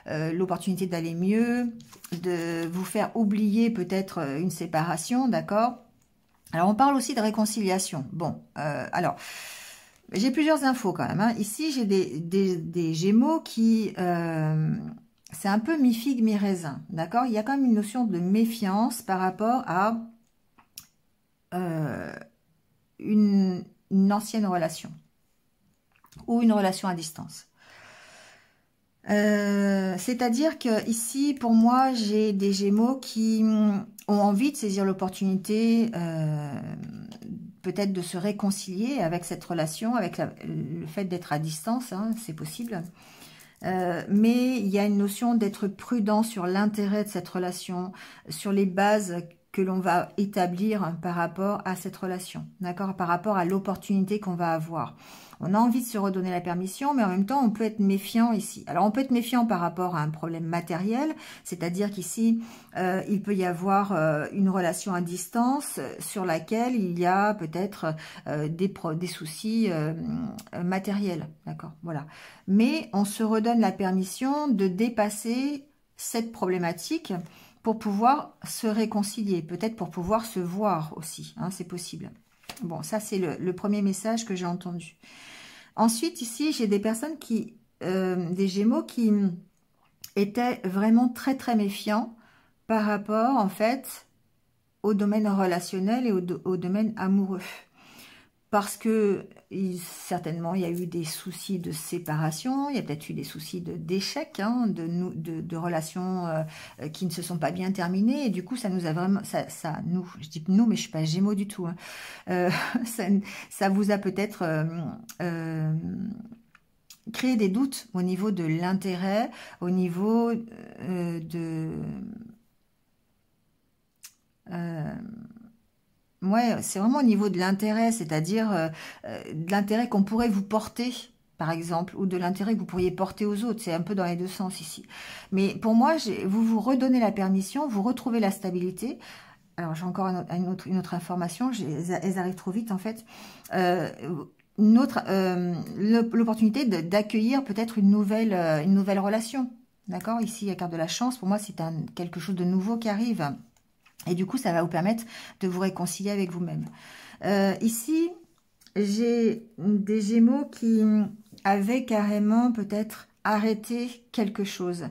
l'opportunité d'aller mieux, de vous faire oublier peut-être une séparation, d'accord? Alors, on parle aussi de réconciliation. Bon, alors... J'ai plusieurs infos quand même. Hein. Ici, j'ai des Gémeaux qui... c'est un peu mi-figue, mi-raisin. D'accord? Il y a quand même une notion de méfiance par rapport à une ancienne relation. Ou une relation à distance. C'est-à-dire que ici, pour moi, j'ai des Gémeaux qui ont envie de saisir l'opportunité... peut-être de se réconcilier avec cette relation, avec le fait d'être à distance, hein, c'est possible. Mais il y a une notion d'être prudent sur l'intérêt de cette relation, sur les bases que l'on va établir par rapport à cette relation, d'accord, par rapport à l'opportunité qu'on va avoir. On a envie de se redonner la permission, mais en même temps, on peut être méfiant ici. Alors, on peut être méfiant par rapport à un problème matériel, c'est-à-dire qu'ici, il peut y avoir une relation à distance sur laquelle il y a peut-être des soucis matériels, d'accord, voilà. Mais on se redonne la permission de dépasser cette problématique pour pouvoir se réconcilier, peut-être pour pouvoir se voir aussi, hein, c'est possible. Bon, ça c'est le premier message que j'ai entendu. Ensuite, ici, j'ai des personnes qui, des Gémeaux qui étaient vraiment très très méfiants par rapport, en fait, au domaine relationnel et au domaine amoureux. Parce que certainement, il y a eu des soucis de séparation, il y a peut-être eu des soucis d'échec, hein, de relations qui ne se sont pas bien terminées. Et du coup, ça nous a vraiment... nous, je dis nous, mais je ne suis pas Gémeaux du tout. Hein. Ça vous a peut-être créé des doutes au niveau de l'intérêt, au niveau ouais, c'est vraiment au niveau de l'intérêt, c'est-à-dire de l'intérêt qu'on pourrait vous porter, par exemple, ou de l'intérêt que vous pourriez porter aux autres. C'est un peu dans les deux sens ici. Mais pour moi, vous vous redonnez la permission, vous retrouvez la stabilité. Alors, j'ai encore une autre information, elles arrivent trop vite en fait. L'opportunité d'accueillir peut-être une nouvelle relation. D'accord? Ici, la carte de la chance, pour moi, c'est quelque chose de nouveau qui arrive. Et du coup, ça va vous permettre de vous réconcilier avec vous-même. Ici, j'ai des Gémeaux qui avaient carrément peut-être arrêté quelque chose,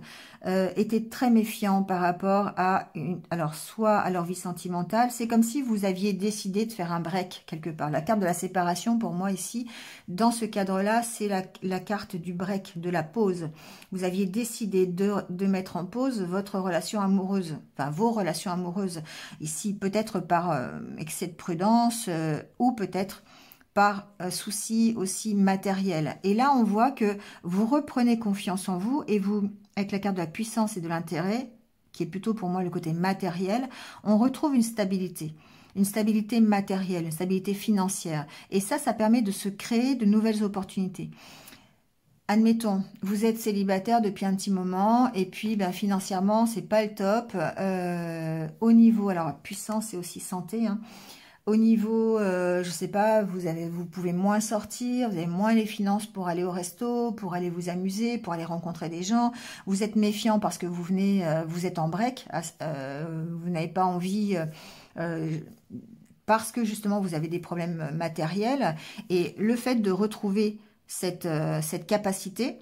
étaient très méfiants par rapport à, alors soit à leur vie sentimentale, c'est comme si vous aviez décidé de faire un break quelque part. La carte de la séparation, pour moi ici, dans ce cadre-là, c'est la carte du break, de la pause. Vous aviez décidé de mettre en pause votre relation amoureuse, enfin vos relations amoureuses. Ici, peut-être par excès de prudence ou peut-être par souci aussi matériel. Et là, on voit que vous reprenez confiance en vous et vous, avec la carte de la puissance et de l'intérêt, qui est plutôt pour moi le côté matériel, on retrouve une stabilité matérielle, une stabilité financière. Et ça permet de se créer de nouvelles opportunités. Admettons, vous êtes célibataire depuis un petit moment et puis ben, financièrement, c'est pas le top. Au niveau, alors puissance et aussi santé, hein. Au niveau, je sais pas, vous pouvez moins sortir, vous avez moins les finances pour aller au resto, pour aller vous amuser, pour aller rencontrer des gens. Vous êtes méfiant parce que vous êtes en break, vous n'avez pas envie, parce que justement vous avez des problèmes matériels. Et le fait de retrouver cette capacité,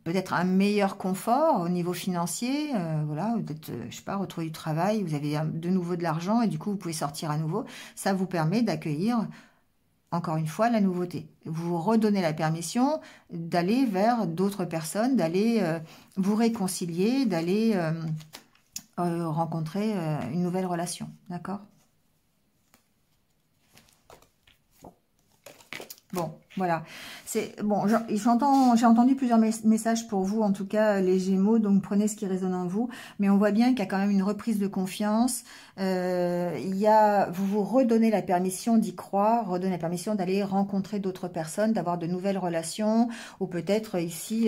peut-être un meilleur confort au niveau financier, voilà, peut-être, je sais pas, retrouver du travail, vous avez de nouveau de l'argent et du coup vous pouvez sortir à nouveau. Ça vous permet d'accueillir encore une fois la nouveauté. Vous vous redonnez la permission d'aller vers d'autres personnes, d'aller vous réconcilier, d'aller rencontrer une nouvelle relation, d'accord ? Bon, voilà. C'est bon. J'ai entendu plusieurs messages pour vous, en tout cas les Gémeaux. Donc prenez ce qui résonne en vous. Mais on voit bien qu'il y a quand même une reprise de confiance. Vous vous redonnez la permission d'y croire, redonnez la permission d'aller rencontrer d'autres personnes, d'avoir de nouvelles relations, ou peut-être ici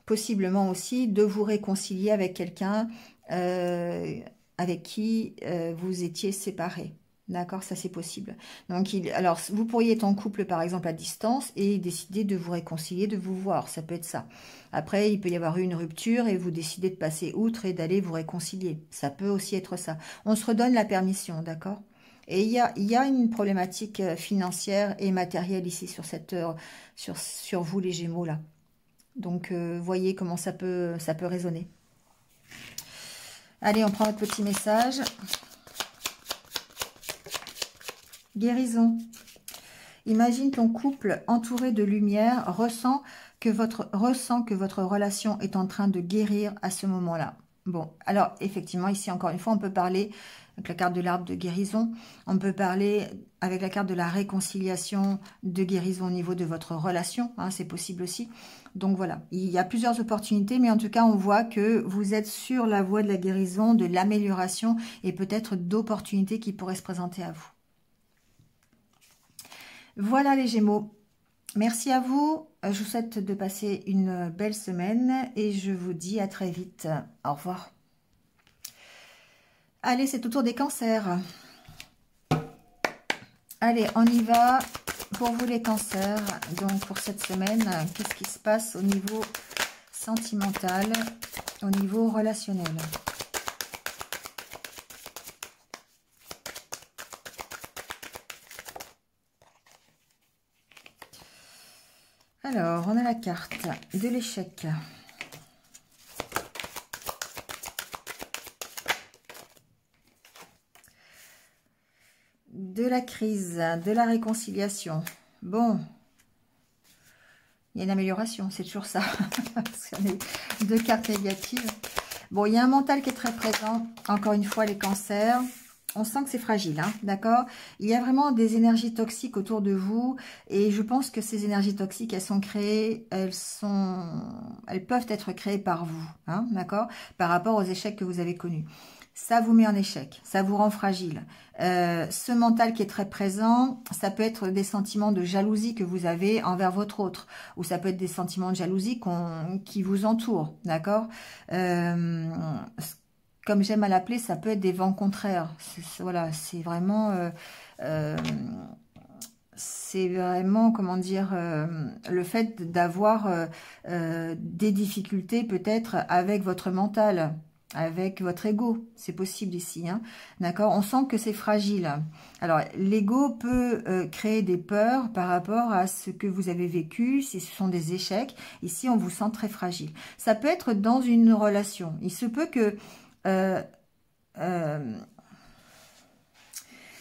possiblement aussi de vous réconcilier avec quelqu'un avec qui vous étiez séparés. D'accord, ça c'est possible. Donc, alors, vous pourriez être en couple, par exemple, à distance et décider de vous réconcilier, de vous voir. Ça peut être ça. Après, il peut y avoir eu une rupture et vous décidez de passer outre et d'aller vous réconcilier. Ça peut aussi être ça. On se redonne la permission, d'accord ? Et il y a une problématique financière et matérielle ici sur vous, les Gémeaux, là. Donc, voyez comment ça peut résonner. Allez, on prend notre petit message. Guérison. Imagine ton couple entouré de lumière, ressent que votre relation est en train de guérir à ce moment-là. Bon, alors effectivement, ici encore une fois, on peut parler avec la carte de l'arbre de guérison, on peut parler avec la carte de la réconciliation, de guérison au niveau de votre relation, hein, c'est possible aussi. Donc voilà, il y a plusieurs opportunités, mais en tout cas, on voit que vous êtes sur la voie de la guérison, de l'amélioration et peut-être d'opportunités qui pourraient se présenter à vous. Voilà les Gémeaux, merci à vous, je vous souhaite de passer une belle semaine et je vous dis à très vite, au revoir. Allez, c'est au tour des cancers. Allez, on y va pour vous les cancers, donc pour cette semaine, qu'est-ce qui se passe au niveau sentimental au niveau relationnel. Alors, on a la carte de l'échec. De la crise, de la réconciliation. Bon, il y a une amélioration, c'est toujours ça. Parce qu'on est deux cartes négatives. Bon, il y a un mental qui est très présent. Encore une fois, les cancers. On sent que c'est fragile, hein, d'accord? Il y a vraiment des énergies toxiques autour de vous. Et je pense que ces énergies toxiques, elles sont créées, elles peuvent être créées par vous, hein, d'accord? Par rapport aux échecs que vous avez connus. Ça vous met en échec, ça vous rend fragile. Ce mental qui est très présent, ça peut être des sentiments de jalousie que vous avez envers votre autre, ou ça peut être des sentiments de jalousie qui vous entourent, d'accord? Comme j'aime à l'appeler, ça peut être des vents contraires. Voilà, c'est vraiment... c'est vraiment, comment dire, le fait d'avoir des difficultés peut-être avec votre mental, avec votre ego, c'est possible ici, hein, d'accord? On sent que c'est fragile. Alors, l'ego peut créer des peurs par rapport à ce que vous avez vécu, si ce sont des échecs. Ici, on vous sent très fragile. Ça peut être dans une relation. Il se peut que...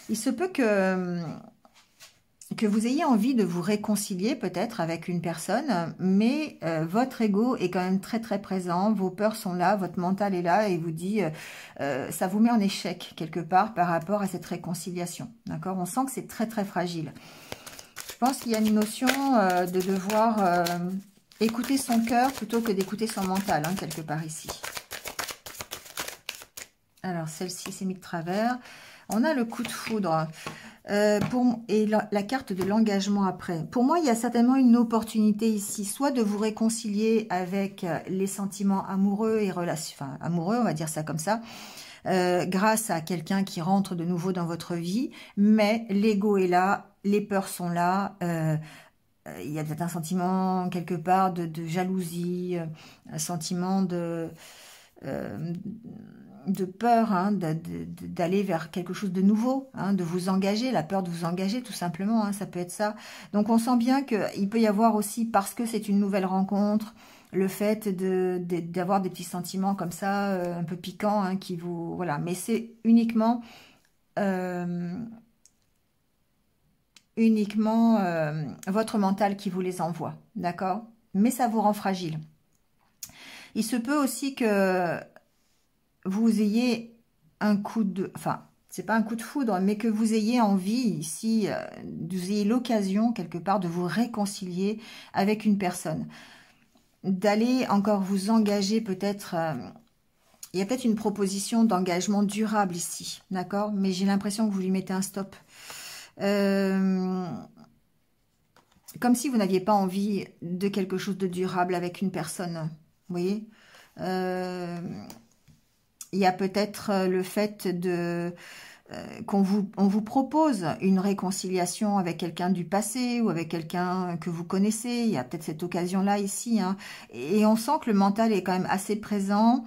il se peut que vous ayez envie de vous réconcilier peut-être avec une personne, mais votre ego est quand même très très présent, vos peurs sont là, votre mental est là et vous dit, ça vous met en échec quelque part par rapport à cette réconciliation, d'accord? On sent que c'est très très fragile. Je pense qu'il y a une notion de devoir écouter son cœur plutôt que d'écouter son mental, hein, quelque part ici. Alors, celle-ci s'est mise de travers. On a le coup de foudre. Et la carte de l'engagement après. Pour moi, il y a certainement une opportunité ici, soit de vous réconcilier avec les sentiments amoureux et enfin, amoureux, on va dire ça comme ça, grâce à quelqu'un qui rentre de nouveau dans votre vie, mais l'ego est là, les peurs sont là, il y a peut-être un sentiment quelque part de jalousie, un sentiment de peur, hein, d'aller vers quelque chose de nouveau, hein, de vous engager, la peur de vous engager tout simplement, hein, ça peut être ça. Donc on sent bien qu'il peut y avoir aussi, parce que c'est une nouvelle rencontre, le fait d'avoir des petits sentiments comme ça, un peu piquants, hein, qui vous... Voilà, mais c'est uniquement votre mental qui vous les envoie, d'accord? Mais ça vous rend fragile. Il se peut aussi que vous ayez un coup de... Enfin, c'est pas un coup de foudre, mais que vous ayez envie ici, vous ayez l'occasion quelque part de vous réconcilier avec une personne. D'aller encore vous engager peut-être... il y a peut-être une proposition d'engagement durable ici, d'accord? Mais j'ai l'impression que vous lui mettez un stop. Comme si vous n'aviez pas envie de quelque chose de durable avec une personne, vous voyez? Il y a peut-être le fait on vous propose une réconciliation avec quelqu'un du passé ou avec quelqu'un que vous connaissez. Il y a peut-être cette occasion-là ici, hein. Et on sent que le mental est quand même assez présent.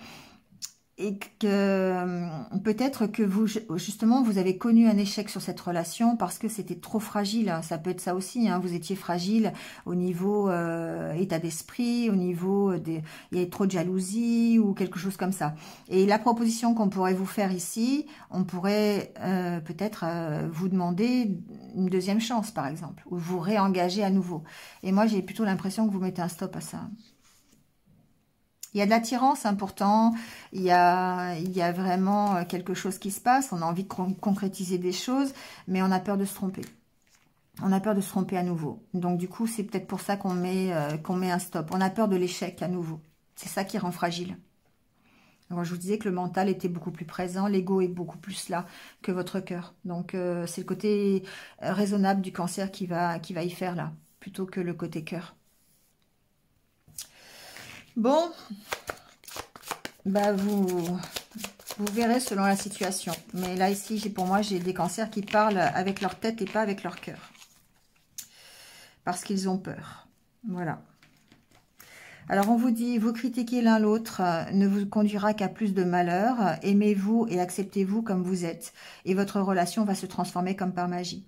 Et que peut-être que vous, justement, vous avez connu un échec sur cette relation parce que c'était trop fragile. Ça peut être ça aussi, hein. Vous étiez fragile au niveau état d'esprit, au niveau il y avait trop de jalousie ou quelque chose comme ça. Et la proposition qu'on pourrait vous faire ici, on pourrait peut-être vous demander une deuxième chance, par exemple, ou vous réengager à nouveau. Et moi, j'ai plutôt l'impression que vous mettez un stop à ça. Il y a de l'attirance, hein, pourtant, il y a vraiment quelque chose qui se passe, on a envie de concrétiser des choses, mais on a peur de se tromper. On a peur de se tromper à nouveau. Donc du coup, c'est peut-être pour ça qu'on met un stop. On a peur de l'échec à nouveau. C'est ça qui rend fragile. Alors, je vous disais que le mental était beaucoup plus présent, l'ego est beaucoup plus là que votre cœur. Donc c'est le côté raisonnable du cancer qui va y faire là, plutôt que le côté cœur. Bon, bah vous verrez selon la situation. Mais là, ici, pour moi, j'ai des cancers qui parlent avec leur tête et pas avec leur cœur. Parce qu'ils ont peur. Voilà. Alors, on vous dit, vous critiquez l'un l'autre ne vous conduira qu'à plus de malheur. Aimez-vous et acceptez-vous comme vous êtes. Et votre relation va se transformer comme par magie.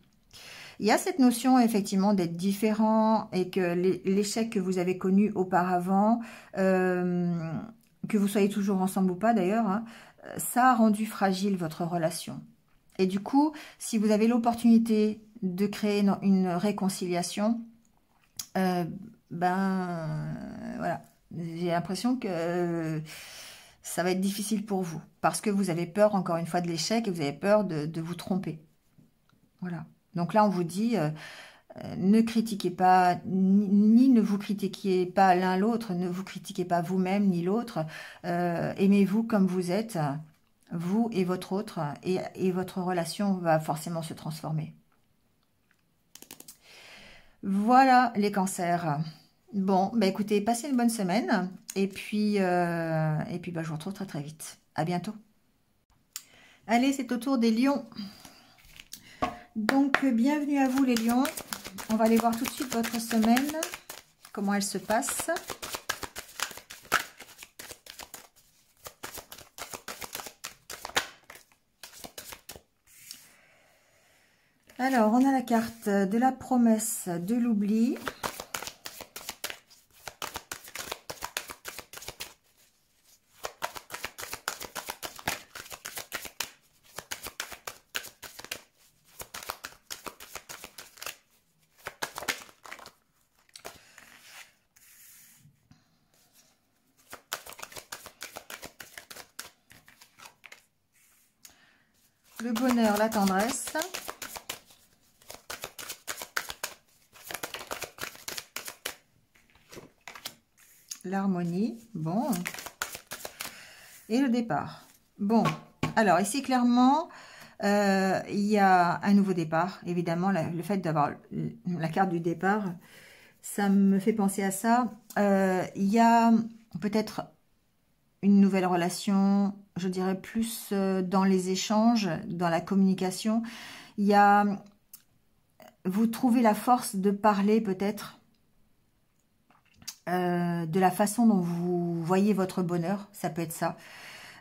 Il y a cette notion, effectivement, d'être différent et que l'échec que vous avez connu auparavant, que vous soyez toujours ensemble ou pas d'ailleurs, hein, ça a rendu fragile votre relation. Et du coup, si vous avez l'opportunité de créer une réconciliation, voilà, j'ai l'impression que ça va être difficile pour vous parce que vous avez peur encore une fois de l'échec et vous avez peur de vous tromper. Voilà. Donc là, on vous dit, ne critiquez pas, ni ne vous critiquez pas l'un l'autre, ne vous critiquez pas vous-même ni l'autre. Aimez-vous comme vous êtes, vous et votre autre, et votre relation va forcément se transformer. Voilà les cancers. Bon, bah écoutez, passez une bonne semaine et puis je vous retrouve très très vite. À bientôt. Allez, c'est au tour des lions. Donc, bienvenue à vous les lions. On va aller voir tout de suite votre semaine, comment elle se passe. Alors, on a la carte de la promesse, de l'oubli. Le bonheur, la tendresse. L'harmonie. Bon. Et le départ. Bon. Alors, ici, clairement, il y a un nouveau départ. Évidemment, le fait d'avoir la carte du départ, ça me fait penser à ça. Il y a peut-être une nouvelle relation, je dirais plus dans les échanges, dans la communication. Il y a, vous trouvez la force de parler peut-être de la façon dont vous voyez votre bonheur, ça peut être ça.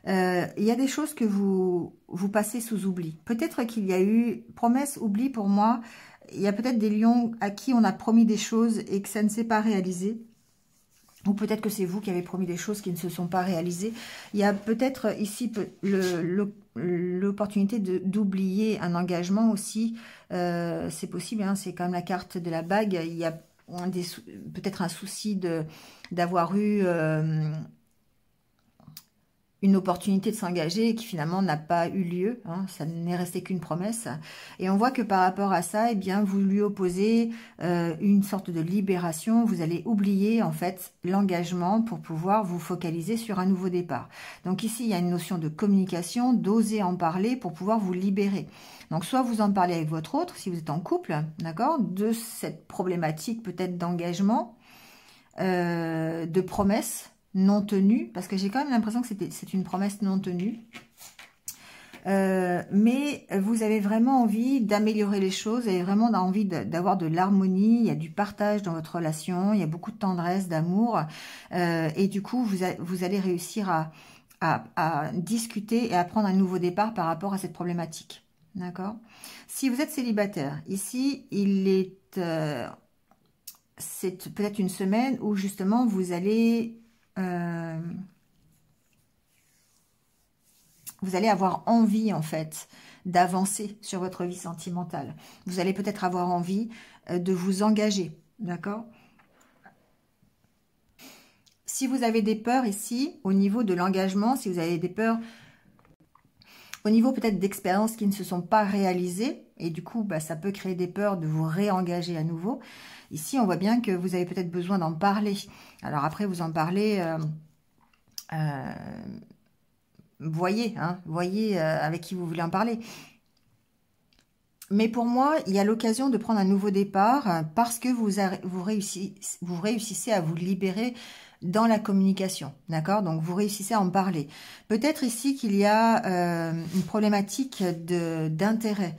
Il y a des choses que vous passez sous oubli. Peut-être qu'il y a eu promesse, oubli pour moi. Il y a peut-être des lions à qui on a promis des choses et que ça ne s'est pas réalisé. Ou peut-être que c'est vous qui avez promis des choses qui ne se sont pas réalisées. Il y a peut-être ici l'opportunité d'oublier un engagement aussi. C'est possible, hein, c'est quand même la carte de la bague. Il y a peut-être un souci d'avoir eu une opportunité de s'engager qui finalement n'a pas eu lieu, hein, ça n'est resté qu'une promesse. Et on voit que par rapport à ça, eh bien, vous lui opposez une sorte de libération. Vous allez oublier en fait l'engagement pour pouvoir vous focaliser sur un nouveau départ. Donc ici, il y a une notion de communication, d'oser en parler pour pouvoir vous libérer. Donc soit vous en parlez avec votre autre, si vous êtes en couple, d'accord, de cette problématique peut-être d'engagement, de promesse non tenue, parce que j'ai quand même l'impression que c'est une promesse non tenue. Mais vous avez vraiment envie d'améliorer les choses, vous avez vraiment envie d'avoir de l'harmonie, il y a du partage dans votre relation, il y a beaucoup de tendresse, d'amour, et du coup, vous allez réussir à discuter et à prendre un nouveau départ par rapport à cette problématique. D'accord? Si vous êtes célibataire, ici, c'est peut-être une semaine où justement vous allez avoir envie en fait d'avancer sur votre vie sentimentale. Vous allez peut-être avoir envie de vous engager, d'accord? Si vous avez des peurs ici, au niveau de l'engagement, si vous avez des peurs au niveau peut-être d'expériences qui ne se sont pas réalisées, et du coup, ça peut créer des peurs de vous réengager à nouveau. Ici, on voit bien que vous avez peut-être besoin d'en parler. Alors après, vous en parlez... voyez, hein, voyez avec qui vous voulez en parler. Mais pour moi, il y a l'occasion de prendre un nouveau départ parce que vous réussissez à vous libérer dans la communication, d'accord? Donc, vous réussissez à en parler. Peut-être ici qu'il y a une problématique d'intérêt,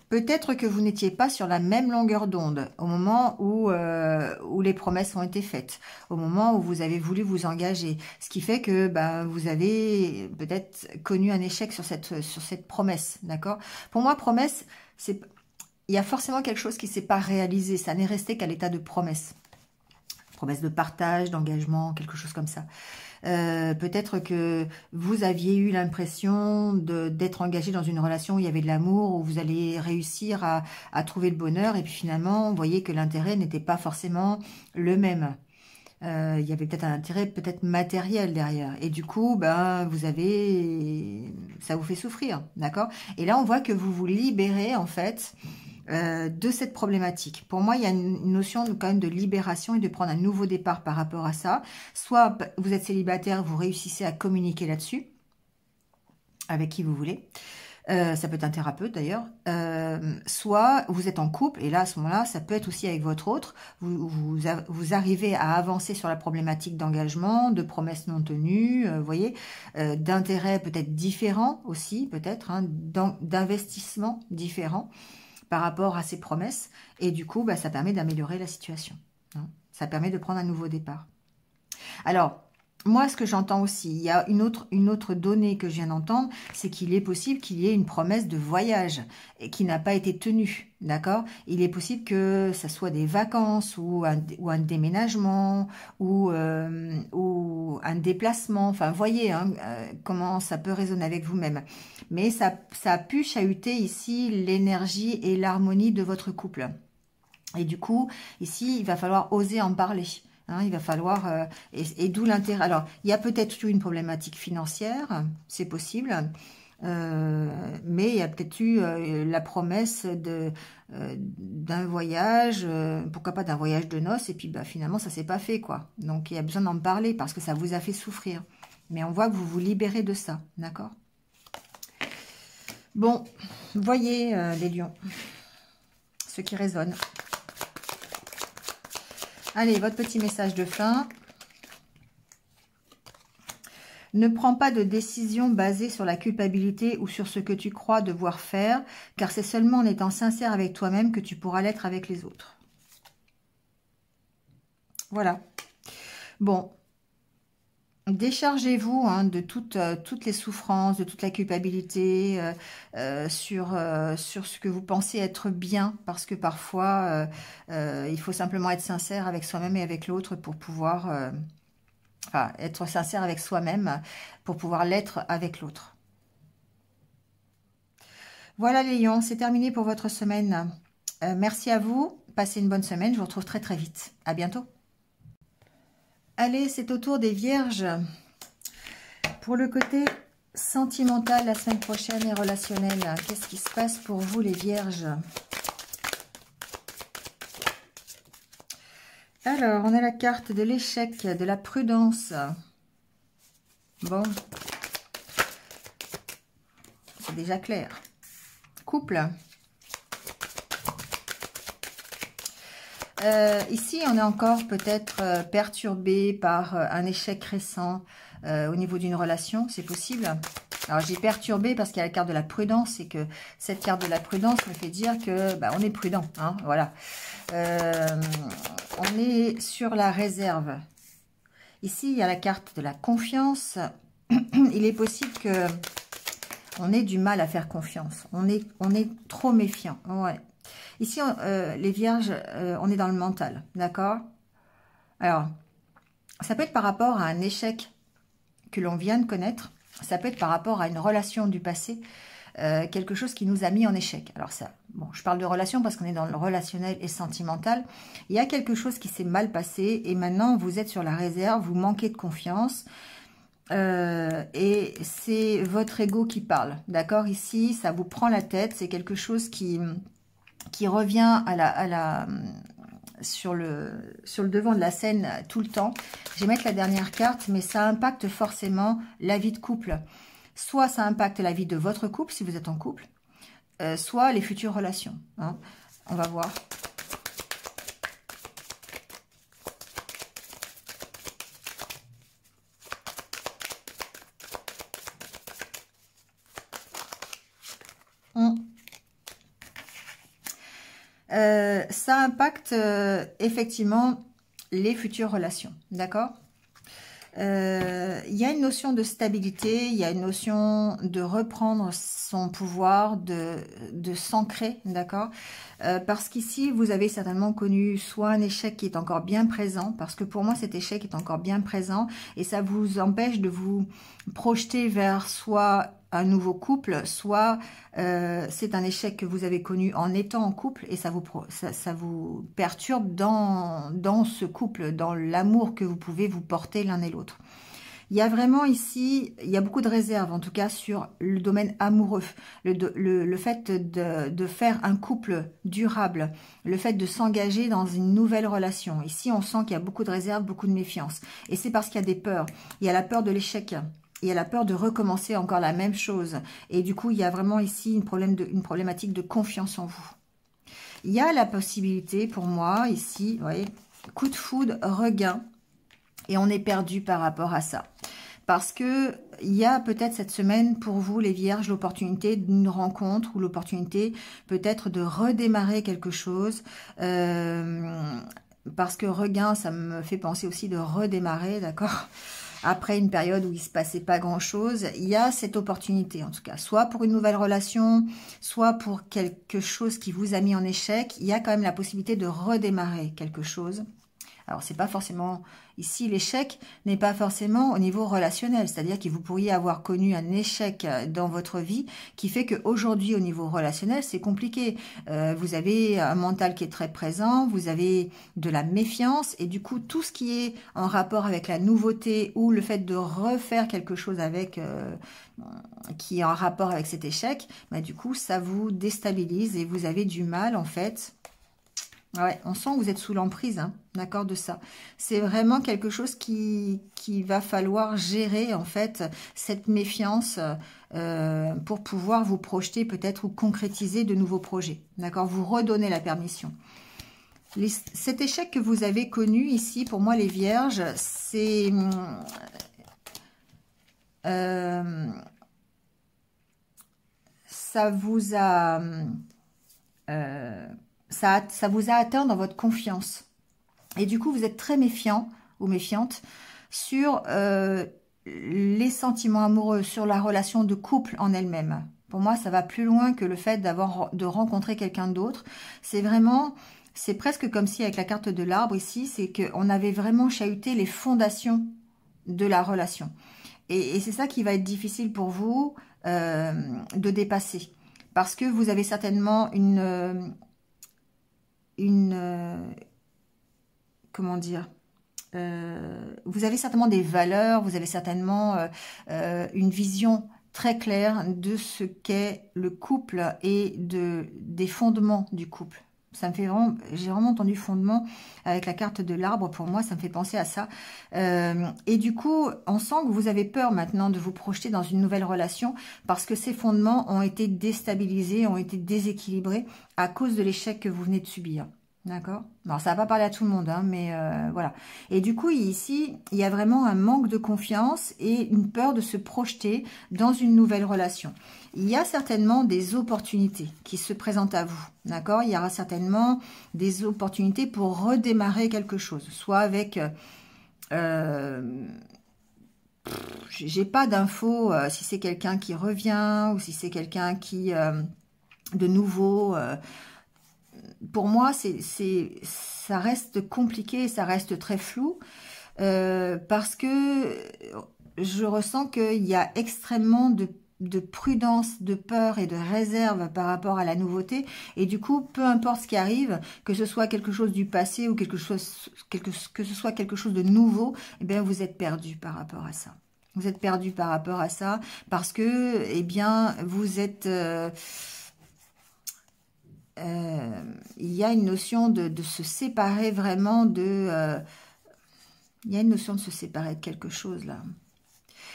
Peut-être que vous n'étiez pas sur la même longueur d'onde au moment où les promesses ont été faites, au moment où vous avez voulu vous engager. Ce qui fait que vous avez peut-être connu un échec sur cette promesse, d'accord? Pour moi, promesse, il y a forcément quelque chose qui ne s'est pas réalisé. Ça n'est resté qu'à l'état de promesse. Promesse de partage, d'engagement, quelque chose comme ça. Peut-être que vous aviez eu l'impression d'être engagé dans une relation où il y avait de l'amour, où vous allez réussir à trouver le bonheur, et puis finalement, vous voyez que l'intérêt n'était pas forcément le même. Il y avait peut-être un intérêt peut-être matériel derrière. Et du coup, ça vous fait souffrir, d'accord? Et là, on voit que vous vous libérez, en fait, de cette problématique. Pour moi, il y a une notion quand même de libération et de prendre un nouveau départ par rapport à ça. Soit vous êtes célibataire, vous réussissez à communiquer là-dessus, avec qui vous voulez. Ça peut être un thérapeute d'ailleurs. Soit vous êtes en couple, et là, à ce moment-là, ça peut être aussi avec votre autre. Vous arrivez à avancer sur la problématique d'engagement, de promesses non tenues, vous voyez, d'intérêts peut-être différents aussi, peut-être, hein, d'investissements différents par rapport à ces promesses, et du coup, ça permet d'améliorer la situation. Hein. Ça permet de prendre un nouveau départ. Alors, moi, ce que j'entends aussi, il y a une autre donnée que je viens d'entendre, c'est qu'il est possible qu'il y ait une promesse de voyage et qui n'a pas été tenue, d'accord? Il est possible que ça soit des vacances ou un déménagement ou un déplacement. Enfin, voyez hein, comment ça peut résonner avec vous-même. Mais ça a pu chahuter ici l'énergie et l'harmonie de votre couple. Et du coup, ici, il va falloir oser en parler. Hein, il va falloir, et d'où l'intérêt. Alors, il y a peut-être eu une problématique financière, c'est possible, mais il y a peut-être eu la promesse d'un voyage, pourquoi pas d'un voyage de noces, et puis finalement, ça s'est pas fait, quoi. Donc, il y a besoin d'en parler parce que ça vous a fait souffrir. Mais on voit que vous vous libérez de ça, d'accord? Bon, voyez les lions, ceux qui résonnent. Allez, votre petit message de fin. Ne prends pas de décision basée sur la culpabilité ou sur ce que tu crois devoir faire, car c'est seulement en étant sincère avec toi-même que tu pourras l'être avec les autres. Voilà. Bon. Déchargez-vous hein, de toutes les souffrances, de toute la culpabilité sur ce que vous pensez être bien, parce que parfois, il faut simplement être sincère avec soi-même et avec l'autre pour pouvoir... Enfin, être sincère avec soi-même pour pouvoir l'être avec l'autre. Voilà les lions, c'est terminé pour votre semaine. Merci à vous, passez une bonne semaine, je vous retrouve très très vite. À bientôt. Allez, c'est au tour des vierges. Pour le côté sentimental la semaine prochaine et relationnel, qu'est-ce qui se passe pour vous les vierges? Alors, on a la carte de l'échec, de la prudence. Bon, c'est déjà clair. Couple. Ici, on est encore peut-être perturbé par un échec récent au niveau d'une relation, c'est possible. Alors, j'ai perturbé parce qu'il y a la carte de la prudence et que cette carte de la prudence me fait dire que on est prudent, hein, voilà. On est sur la réserve. Ici, il y a la carte de la confiance. Il est possible que on ait du mal à faire confiance. On est trop méfiant. Ouais. Ici, les vierges, on est dans le mental, d'accord? Alors, ça peut être par rapport à un échec que l'on vient de connaître. Ça peut être par rapport à une relation du passé, quelque chose qui nous a mis en échec. Alors ça, bon, je parle de relation parce qu'on est dans le relationnel et sentimental. Il y a quelque chose qui s'est mal passé et maintenant vous êtes sur la réserve, vous manquez de confiance. Et c'est votre ego qui parle, d'accord? Ici, ça vous prend la tête, c'est quelque chose qui revient sur le devant de la scène tout le temps. Je vais mettre la dernière carte, mais ça impacte forcément la vie de couple. Soit ça impacte la vie de votre couple, si vous êtes en couple, soit les futures relations. Hein. On va voir. Ça impacte effectivement les futures relations, d'accord? Il y a une notion de stabilité, il y a une notion de reprendre son pouvoir, de s'ancrer, d'accord? Parce qu'ici, vous avez certainement connu soit un échec qui est encore bien présent, parce que pour moi, cet échec est encore bien présent, et ça vous empêche de vous projeter vers soit un nouveau couple, soit c'est un échec que vous avez connu en étant en couple, et ça vous perturbe dans ce couple, dans l'amour que vous pouvez vous porter l'un et l'autre. Il y a vraiment ici, il y a beaucoup de réserves, en tout cas, sur le domaine amoureux. Le fait de faire un couple durable, le fait de s'engager dans une nouvelle relation. Ici, on sent qu'il y a beaucoup de réserves, beaucoup de méfiance. Et c'est parce qu'il y a des peurs. Il y a la peur de l'échec. Il y a la peur de recommencer encore la même chose. Et du coup, il y a vraiment ici une problématique de confiance en vous. Il y a la possibilité, pour moi, ici, vous voyez, coup de foudre, regain. Et on est perdu par rapport à ça. Parce que il y a peut-être cette semaine pour vous, les vierges, l'opportunité d'une rencontre ou l'opportunité peut-être de redémarrer quelque chose. Parce que regain, ça me fait penser aussi de redémarrer, d'accord ? Après une période où il ne se passait pas grand-chose, il y a cette opportunité en tout cas. Soit pour une nouvelle relation, soit pour quelque chose qui vous a mis en échec, il y a quand même la possibilité de redémarrer quelque chose. Alors, c'est pas forcément... Ici, l'échec n'est pas forcément au niveau relationnel. C'est-à-dire que vous pourriez avoir connu un échec dans votre vie qui fait qu'aujourd'hui, au niveau relationnel, c'est compliqué. Vous avez un mental qui est très présent, vous avez de la méfiance. Et du coup, tout ce qui est en rapport avec la nouveauté ou le fait de refaire quelque chose avec... qui est en rapport avec cet échec, bah, du coup, ça vous déstabilise et vous avez du mal, en fait... Ouais, on sent que vous êtes sous l'emprise, hein, d'accord, de ça. C'est vraiment quelque chose qui va falloir gérer, en fait, cette méfiance pour pouvoir vous projeter peut-être ou concrétiser de nouveaux projets, d'accord, vous redonner la permission. Cet échec que vous avez connu ici, pour moi, les vierges, c'est... ça vous a... ça vous a atteint dans votre confiance. Et du coup, vous êtes très méfiant ou méfiante sur les sentiments amoureux, sur la relation de couple en elle-même. Pour moi, ça va plus loin que le fait de rencontrer quelqu'un d'autre. C'est vraiment, c'est presque comme si avec la carte de l'arbre ici, c'est qu'on avait vraiment chahuté les fondations de la relation. Et c'est ça qui va être difficile pour vous de dépasser. Parce que vous avez certainement comment dire, vous avez certainement des valeurs, vous avez certainement une vision très claire de ce qu'est le couple et des fondements du couple. Ça me fait vraiment, j'ai vraiment entendu fondement avec la carte de l'arbre. Pour moi, ça me fait penser à ça. Et du coup, on sent que vous avez peur maintenant de vous projeter dans une nouvelle relation parce que ces fondements ont été déstabilisés, ont été déséquilibrés à cause de l'échec que vous venez de subir. D'accord? Alors, ça va pas parler à tout le monde, hein, mais voilà. Et du coup, ici, il y a vraiment un manque de confiance et une peur de se projeter dans une nouvelle relation. Il y a certainement des opportunités qui se présentent à vous, d'accord? Il y aura certainement des opportunités pour redémarrer quelque chose, soit avec... j'ai pas d'infos si c'est quelqu'un qui revient ou si c'est quelqu'un qui... de nouveau... pour moi, ça reste compliqué, ça reste très flou, parce que je ressens qu'il y a extrêmement de prudence, de peur et de réserve par rapport à la nouveauté. Et du coup, peu importe ce qui arrive, que ce soit quelque chose du passé ou que ce soit quelque chose de nouveau, eh bien, vous êtes perdu par rapport à ça. Vous êtes perdu par rapport à ça parce que, eh bien, vous êtes... il y a une notion de se séparer vraiment de... il y a une notion de se séparer de quelque chose là.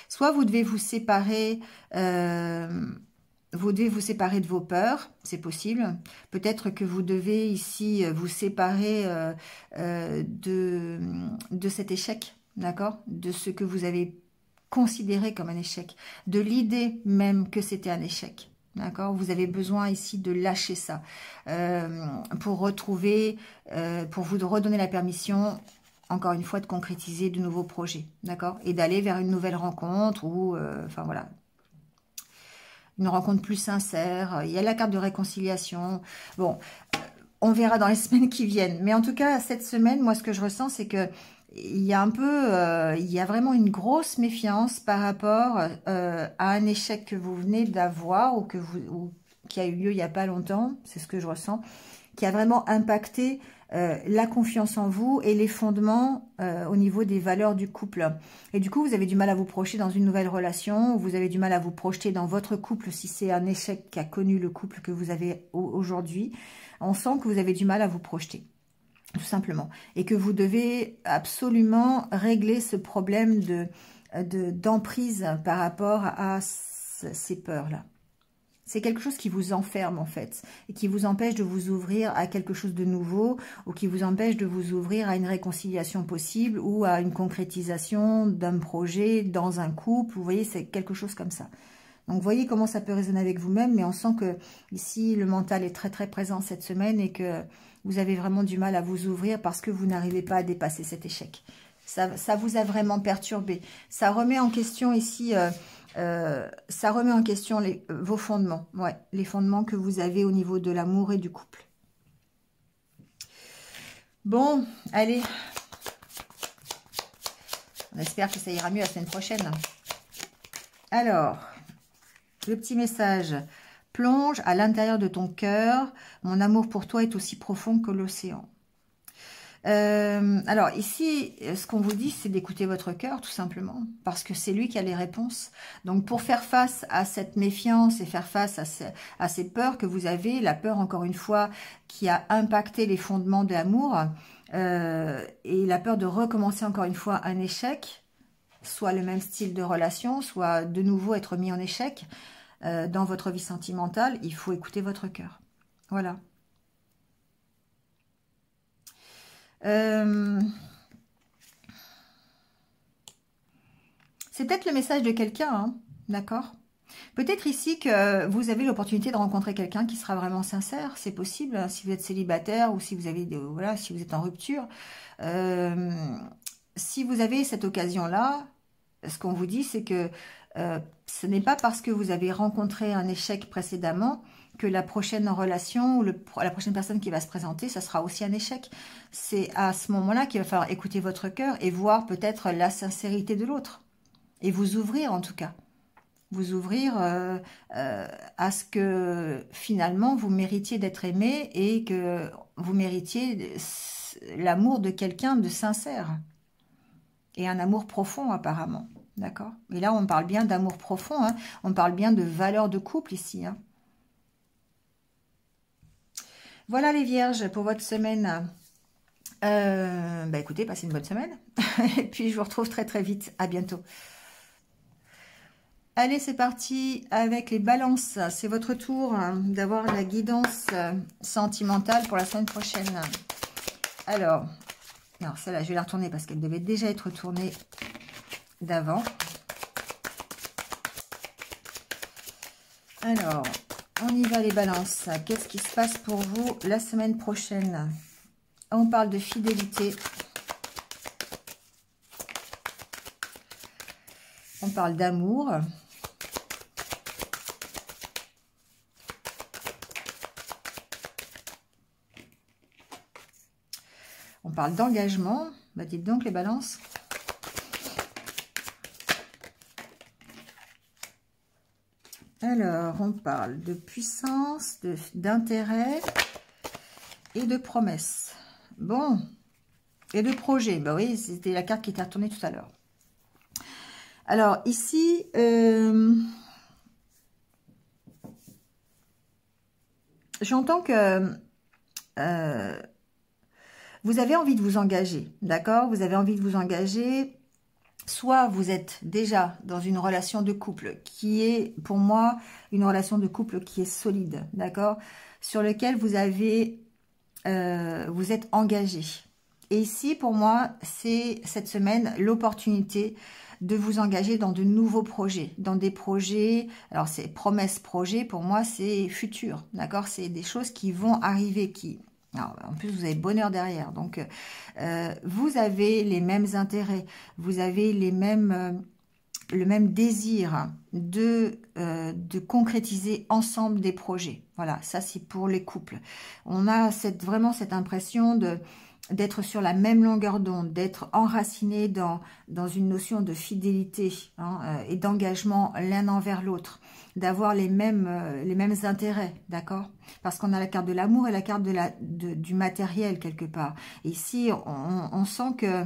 Soit vous devez vous séparer... vous devez vous séparer de vos peurs, c'est possible. Peut-être que vous devez ici vous séparer de cet échec, d'accord? De ce que vous avez considéré comme un échec. De l'idée même que c'était un échec. D'accord? Vous avez besoin ici de lâcher ça pour retrouver, pour vous redonner la permission, encore une fois, de concrétiser de nouveaux projets. D'accord? Et d'aller vers une nouvelle rencontre ou, enfin voilà, une rencontre plus sincère. Il y a la carte de réconciliation. Bon, on verra dans les semaines qui viennent. Mais en tout cas, cette semaine, moi, ce que je ressens, c'est que il y a un peu, il y a vraiment une grosse méfiance par rapport à un échec que vous venez d'avoir ou qui a eu lieu il n'y a pas longtemps. C'est ce que je ressens, qui a vraiment impacté la confiance en vous et les fondements au niveau des valeurs du couple. Et du coup, vous avez du mal à vous projeter dans une nouvelle relation, vous avez du mal à vous projeter dans votre couple si c'est un échec qu'a connu le couple que vous avez aujourd'hui. On sent que vous avez du mal à vous projeter, tout simplement. Et que vous devez absolument régler ce problème d'emprise par rapport à ces peurs-là. C'est quelque chose qui vous enferme en fait et qui vous empêche de vous ouvrir à quelque chose de nouveau ou qui vous empêche de vous ouvrir à une réconciliation possible ou à une concrétisation d'un projet dans un couple. Vous voyez, c'est quelque chose comme ça. Donc, vous voyez comment ça peut résonner avec vous-même, mais on sent que ici, le mental est très, très présent cette semaine et que vous avez vraiment du mal à vous ouvrir parce que vous n'arrivez pas à dépasser cet échec. Ça vous a vraiment perturbé. Ça remet en question ici, ça remet en question vos fondements. Ouais, les fondements que vous avez au niveau de l'amour et du couple. Bon, allez. On espère que ça ira mieux la semaine prochaine. Alors... le petit message, plonge à l'intérieur de ton cœur. Mon amour pour toi est aussi profond que l'océan. Alors ici, ce qu'on vous dit, c'est d'écouter votre cœur, tout simplement, parce que c'est lui qui a les réponses. Donc pour faire face à cette méfiance et faire face à ces peurs que vous avez, la peur, encore une fois, qui a impacté les fondements de l'amour, et la peur de recommencer encore une fois un échec, soit le même style de relation, soit de nouveau être mis en échec dans votre vie sentimentale, il faut écouter votre cœur. Voilà. C'est peut-être le message de quelqu'un, hein, d'accord? Peut-être ici que vous avez l'opportunité de rencontrer quelqu'un qui sera vraiment sincère, c'est possible, hein, si vous êtes célibataire ou si vous avez voilà, si vous êtes en rupture. Si vous avez cette occasion-là, ce qu'on vous dit, c'est que ce n'est pas parce que vous avez rencontré un échec précédemment que la prochaine relation ou la prochaine personne qui va se présenter, ça sera aussi un échec. C'est à ce moment-là qu'il va falloir écouter votre cœur et voir peut-être la sincérité de l'autre. Et vous ouvrir en tout cas. Vous ouvrir à ce que finalement vous méritiez d'être aimé et que vous méritiez l'amour de quelqu'un de sincère. Et un amour profond apparemment. D'accord? Et là, on parle bien d'amour profond. Hein. On parle bien de valeur de couple ici. Hein. Voilà les vierges pour votre semaine. Bah écoutez, passez une bonne semaine. Et puis, je vous retrouve très très vite. À bientôt. Allez, c'est parti avec les balances. C'est votre tour d'avoir la guidance sentimentale pour la semaine prochaine. Alors celle-là, je vais la retourner parce qu'elle devait déjà être tournée d'avant. Alors, on y va les balances. Qu'est-ce qui se passe pour vous la semaine prochaine? On parle de fidélité. On parle d'amour. On parle d'engagement. Bah, dites donc les balances. Alors, on parle de puissance, d'intérêt et de promesse. Bon. Et de projet. Bah oui, c'était la carte qui était retournée tout à l'heure. Alors, ici, j'entends que vous avez envie de vous engager, d'accord? Vous avez envie de vous engager. Soit vous êtes déjà dans une relation de couple qui est, pour moi, une relation de couple qui est solide, d'accord? Sur lequel vous êtes engagé. Et ici, pour moi, c'est cette semaine l'opportunité de vous engager dans de nouveaux projets, dans des projets, alors c'est promesses projets, pour moi c'est futur, d'accord? C'est des choses qui vont arriver, alors, en plus vous avez bonheur derrière, donc vous avez les mêmes intérêts, vous avez les mêmes, le même désir de concrétiser ensemble des projets. Voilà, ça c'est pour les couples. On a vraiment cette impression d'être sur la même longueur d'onde, d'être enraciné dans une notion de fidélité hein, et d'engagement l'un envers l'autre, d'avoir les mêmes intérêts, d'accord? Parce qu'on a la carte de l'amour et la carte du matériel quelque part. Et ici, on sent que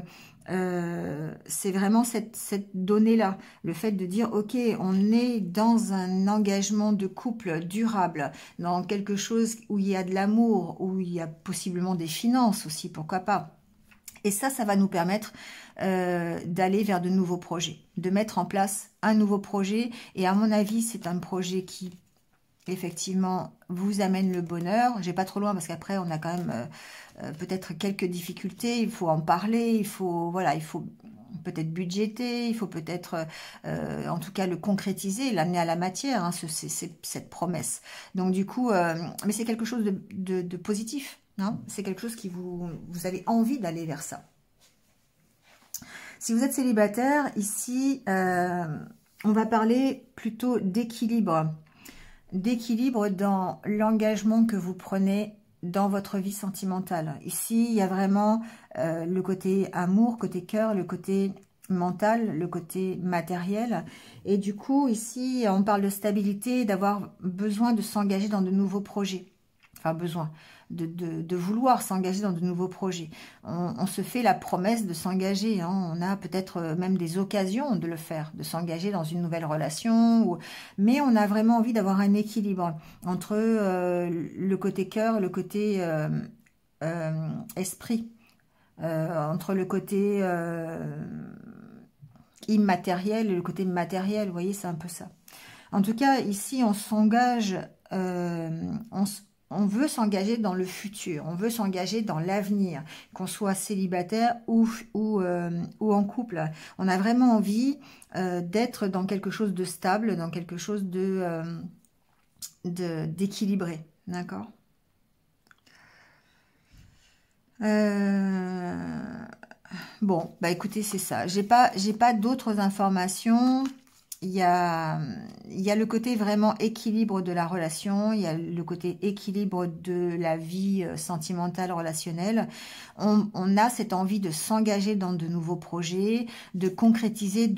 c'est vraiment cette donnée-là, le fait de dire, ok, on est dans un engagement de couple durable, dans quelque chose où il y a de l'amour, où il y a possiblement des finances aussi, pourquoi pas. Et ça va nous permettre d'aller vers de nouveaux projets, de mettre en place un nouveau projet. Et à mon avis, c'est un projet qui, effectivement, vous amène le bonheur. J'ai pas trop loin parce qu'après, on a quand même peut-être quelques difficultés. Il faut en parler, il faut peut-être budgéter, il faut peut-être, en tout cas, le concrétiser, l'amener à la matière, hein, cette promesse. Donc, du coup, mais c'est quelque chose de positif. Hein, c'est quelque chose qui vous avez envie d'aller vers ça. Si vous êtes célibataire, ici, on va parler plutôt d'équilibre. D'équilibre dans l'engagement que vous prenez dans votre vie sentimentale. Ici, il y a vraiment le côté amour, côté cœur, le côté mental, le côté matériel. Et du coup, ici, on parle de stabilité, d'avoir besoin de s'engager dans de nouveaux projets. Enfin, besoin de vouloir s'engager dans de nouveaux projets. On se fait la promesse de s'engager. Hein. On a peut-être même des occasions de le faire, de s'engager dans une nouvelle relation. Mais on a vraiment envie d'avoir un équilibre entre le côté cœur et le côté esprit. Entre le côté immatériel et le côté matériel. Vous voyez, c'est un peu ça. En tout cas, ici, on s'engage... on veut s'engager dans le futur, on veut s'engager dans l'avenir, qu'on soit célibataire ou en couple. On a vraiment envie d'être dans quelque chose de stable, dans quelque chose d'équilibré, d'accord? Bon, bah écoutez, c'est ça. J'ai pas d'autres informations. Il y a le côté vraiment équilibre de la relation, il y a le côté équilibre de la vie sentimentale, relationnelle. On a cette envie de s'engager dans de nouveaux projets, de concrétiser,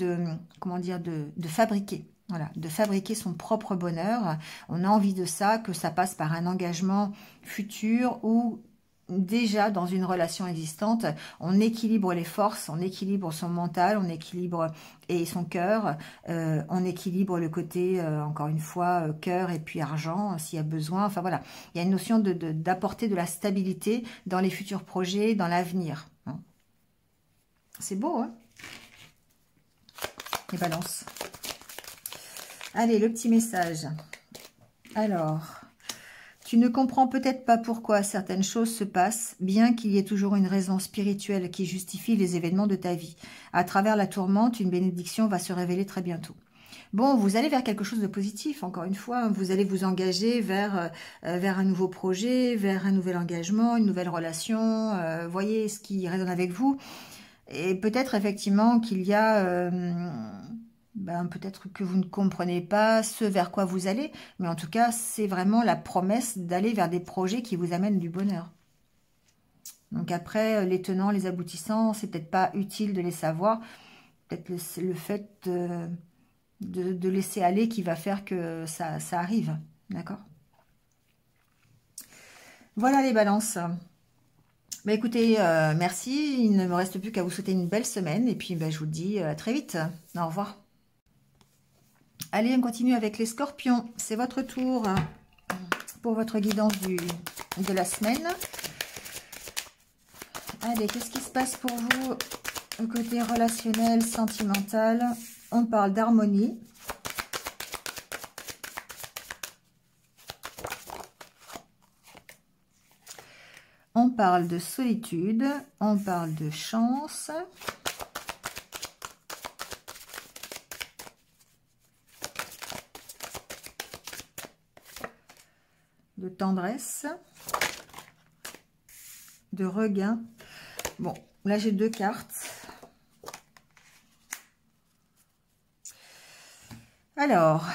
comment dire, de fabriquer. Voilà, de fabriquer son propre bonheur. On a envie de ça, que ça passe par un engagement futur ou déjà dans une relation existante, on équilibre les forces, on équilibre son mental, on équilibre et son cœur, on équilibre le côté, encore une fois, cœur et puis argent, s'il y a besoin. Enfin voilà, il y a une notion d'apporter de la stabilité dans les futurs projets, dans l'avenir. Hein. C'est beau, hein? Les balances. Allez, le petit message. Alors... Tu ne comprends peut-être pas pourquoi certaines choses se passent, bien qu'il y ait toujours une raison spirituelle qui justifie les événements de ta vie. À travers la tourmente, une bénédiction va se révéler très bientôt. Bon, vous allez vers quelque chose de positif, encore une fois. Vous allez vous engager vers un nouveau projet, vers un nouvel engagement, une nouvelle relation. Voyez ce qui résonne avec vous. Et peut-être effectivement qu'il y a... peut-être que vous ne comprenez pas ce vers quoi vous allez, mais en tout cas, c'est vraiment la promesse d'aller vers des projets qui vous amènent du bonheur. Donc après, les tenants, les aboutissants, c'est peut-être pas utile de les savoir. Peut-être le fait de laisser aller qui va faire que ça arrive. D'accord? Voilà les balances. Bah écoutez, merci. Il ne me reste plus qu'à vous souhaiter une belle semaine. Et puis, je vous dis à très vite. Au revoir. Allez, on continue avec les scorpions. C'est votre tour pour votre guidance de la semaine. Allez, qu'est-ce qui se passe pour vous au côté relationnel, sentimental? On parle d'harmonie. On parle de solitude, on parle de chance. De tendresse, de regain. Bon, là j'ai 2 cartes. Alors,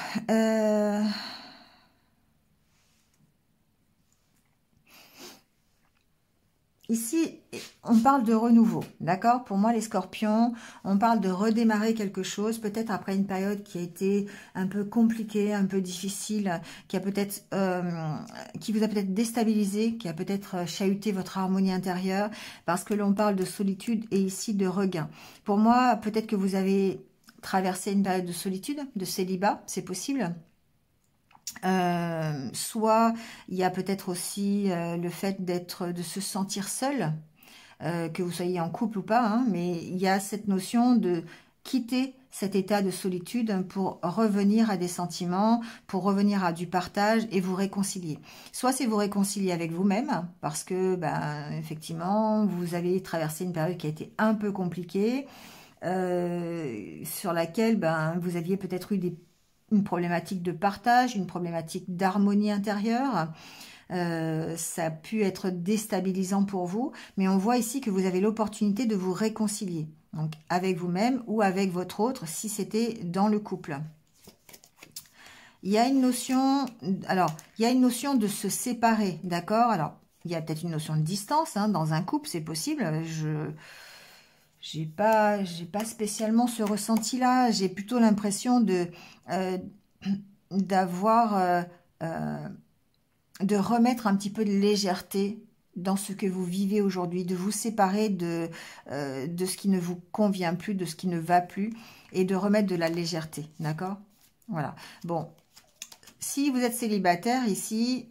ici, on parle de renouveau, d'accord? Pour moi, les scorpions, on parle de redémarrer quelque chose, peut-être après une période qui a été un peu compliquée, un peu difficile, qui a peut-être, qui vous a peut-être déstabilisé, qui a peut-être chahuté votre harmonie intérieure, parce que l'on parle de solitude et ici de regain. Pour moi, peut-être que vous avez traversé une période de solitude, de célibat, c'est possible. Soit il y a peut-être aussi le fait de se sentir seul, que vous soyez en couple ou pas, hein, mais il y a cette notion de quitter cet état de solitude pour revenir à des sentiments, pour revenir à du partage et vous réconcilier. Soit c'est vous réconcilier avec vous-même, parce que ben, effectivement, vous avez traversé une période qui a été un peu compliquée, sur laquelle ben, vous aviez peut-être eu une problématique de partage, une problématique d'harmonie intérieure. Ça a pu être déstabilisant pour vous, mais on voit ici que vous avez l'opportunité de vous réconcilier, donc avec vous-même ou avec votre autre, si c'était dans le couple. Il y a une notion, alors, il y a une notion de se séparer, d'accord? Alors, il y a peut-être une notion de distance, hein, dans un couple, c'est possible. J'ai pas spécialement ce ressenti-là. J'ai plutôt l'impression de de remettre un petit peu de légèreté dans ce que vous vivez aujourd'hui, de vous séparer de ce qui ne vous convient plus, de ce qui ne va plus, et de remettre de la légèreté, d'accord? Voilà. Bon, si vous êtes célibataire ici,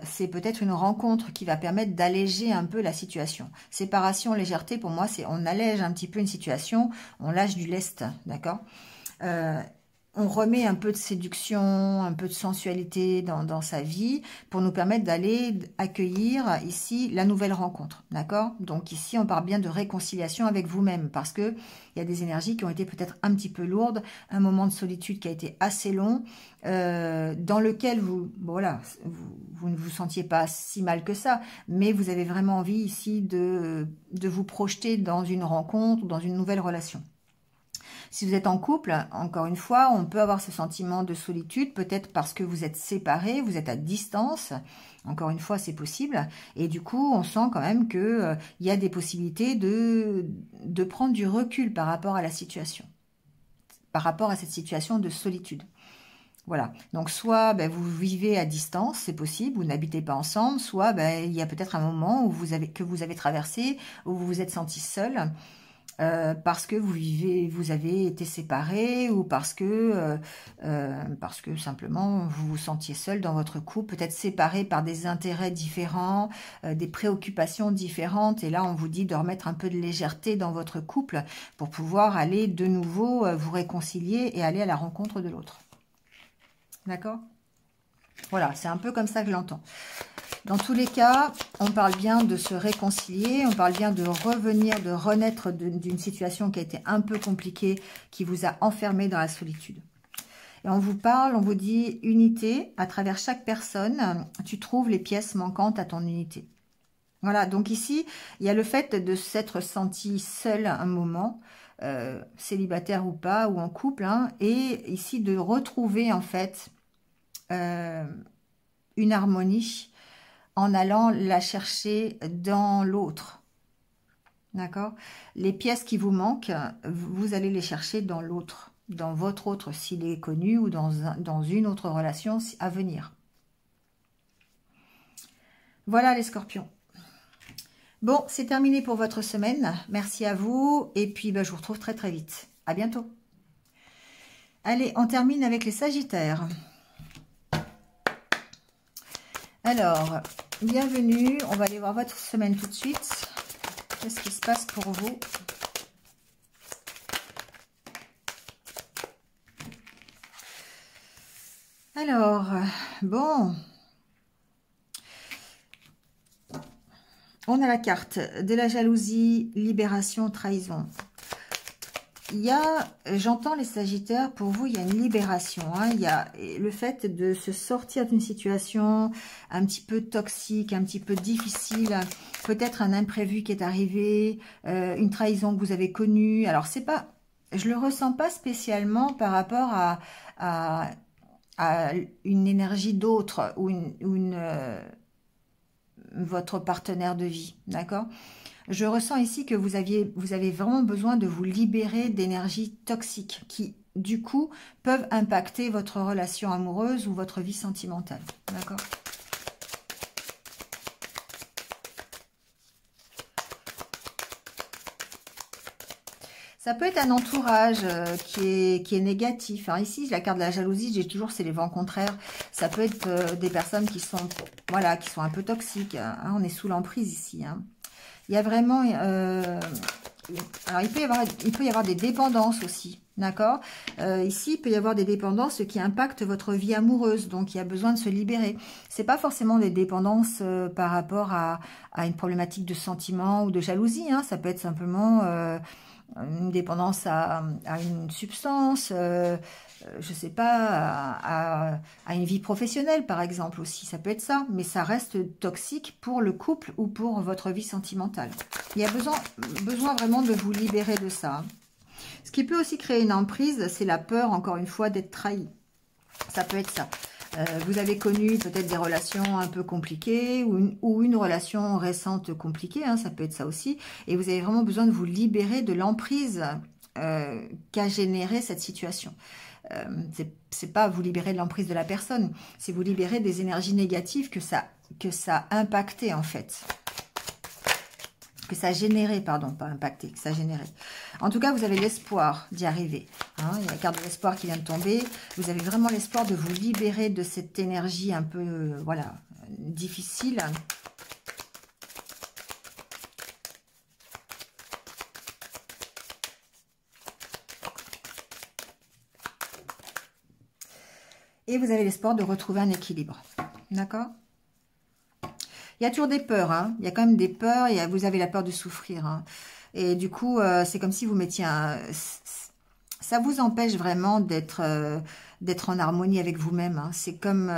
c'est peut-être une rencontre qui va permettre d'alléger un peu la situation. Séparation, légèreté, pour moi, c'est on allège un petit peu une situation, on lâche du lest, d'accord? On remet un peu de séduction, un peu de sensualité dans sa vie pour nous permettre d'aller accueillir ici la nouvelle rencontre, d'accord? Donc ici, on parle bien de réconciliation avec vous-même parce que il y a des énergies qui ont été peut-être un petit peu lourdes, un moment de solitude qui a été assez long, dans lequel voilà, vous ne vous sentiez pas si mal que ça, mais vous avez vraiment envie ici de vous projeter dans une rencontre, dans une nouvelle relation. Si vous êtes en couple, encore une fois, on peut avoir ce sentiment de solitude, peut-être parce que vous êtes séparés, vous êtes à distance. Encore une fois, c'est possible. Et du coup, on sent quand même qu'il y a des possibilités de prendre du recul par rapport à la situation, par rapport à cette situation de solitude. Voilà, donc soit ben, vous vivez à distance, c'est possible, vous n'habitez pas ensemble, soit ben, il y a peut-être un moment où que vous avez traversé, où vous vous êtes senti seul, parce que vous avez été séparés ou parce que simplement vous vous sentiez seul dans votre couple, peut-être séparés par des intérêts différents, des préoccupations différentes. Et là, on vous dit de remettre un peu de légèreté dans votre couple pour pouvoir aller de nouveau vous réconcilier et aller à la rencontre de l'autre. D'accord? Voilà, c'est un peu comme ça que je l'entends. Dans tous les cas, on parle bien de se réconcilier, on parle bien de revenir, de renaître d'une situation qui a été un peu compliquée, qui vous a enfermé dans la solitude. Et on vous parle, on vous dit unité, à travers chaque personne, tu trouves les pièces manquantes à ton unité. Voilà, donc ici, il y a le fait de s'être senti seul un moment, célibataire ou pas, ou en couple, hein, et ici de retrouver en fait une harmonie en allant la chercher dans l'autre. D'accord? Les pièces qui vous manquent, vous allez les chercher dans l'autre, dans votre autre s'il est connu ou dans une autre relation à venir. Voilà les scorpions. Bon, c'est terminé pour votre semaine. Merci à vous et puis ben, je vous retrouve très très vite. À bientôt. Allez, on termine avec les sagittaires. Alors, bienvenue. On va aller voir votre semaine tout de suite. Qu'est-ce qui se passe pour vous? Alors, bon. On a la carte de la jalousie, libération, trahison. Il y a, j'entends les Sagittaires, pour vous, il y a une libération. Hein, il y a le fait de se sortir d'une situation un petit peu toxique, un petit peu difficile. Peut-être un imprévu qui est arrivé, une trahison que vous avez connue. Alors, c'est pas, je le ressens pas spécialement par rapport à une énergie d'autre ou votre partenaire de vie, d'accord? Je ressens ici que vous avez vraiment besoin de vous libérer d'énergies toxiques qui, du coup, peuvent impacter votre relation amoureuse ou votre vie sentimentale. D'accord? Ça peut être un entourage qui est négatif. Alors ici, la carte de la jalousie, j'ai toujours, c'est les vents contraires. Ça peut être des personnes qui sont, voilà, qui sont un peu toxiques. Hein, on est sous l'emprise ici. Hein. Il y a vraiment... alors, il peut y avoir des dépendances aussi, d'accord? Ici, il peut y avoir des dépendances qui impactent votre vie amoureuse, donc il y a besoin de se libérer. C'est pas forcément des dépendances par rapport à une problématique de sentiment ou de jalousie, hein. Ça peut être simplement une dépendance à une substance, je sais pas, à une vie professionnelle par exemple aussi, ça peut être ça, mais ça reste toxique pour le couple ou pour votre vie sentimentale. Il y a besoin vraiment de vous libérer de ça. Ce qui peut aussi créer une emprise, c'est la peur, encore une fois, d'être trahi. Ça peut être ça. Vous avez connu peut-être des relations un peu compliquées ou une relation récente compliquée, hein, ça peut être ça aussi. Et vous avez vraiment besoin de vous libérer de l'emprise qu'a généré cette situation. C'est pas vous libérer de l'emprise de la personne, c'est vous libérer des énergies négatives que ça a impacté en fait. Que ça a généré, pardon, pas impacté, que ça a généré. En tout cas, vous avez l'espoir d'y arriver. Hein, il y a la carte de l'espoir qui vient de tomber. Vous avez vraiment l'espoir de vous libérer de cette énergie un peu, voilà, difficile. Et vous avez l'espoir de retrouver un équilibre. D'accord ? Il y a toujours des peurs, hein. Il y a quand même des peurs, vous avez la peur de souffrir. Hein. Et du coup, c'est comme si vous mettiez ça vous empêche vraiment d'être en harmonie avec vous-même. Hein. C'est comme...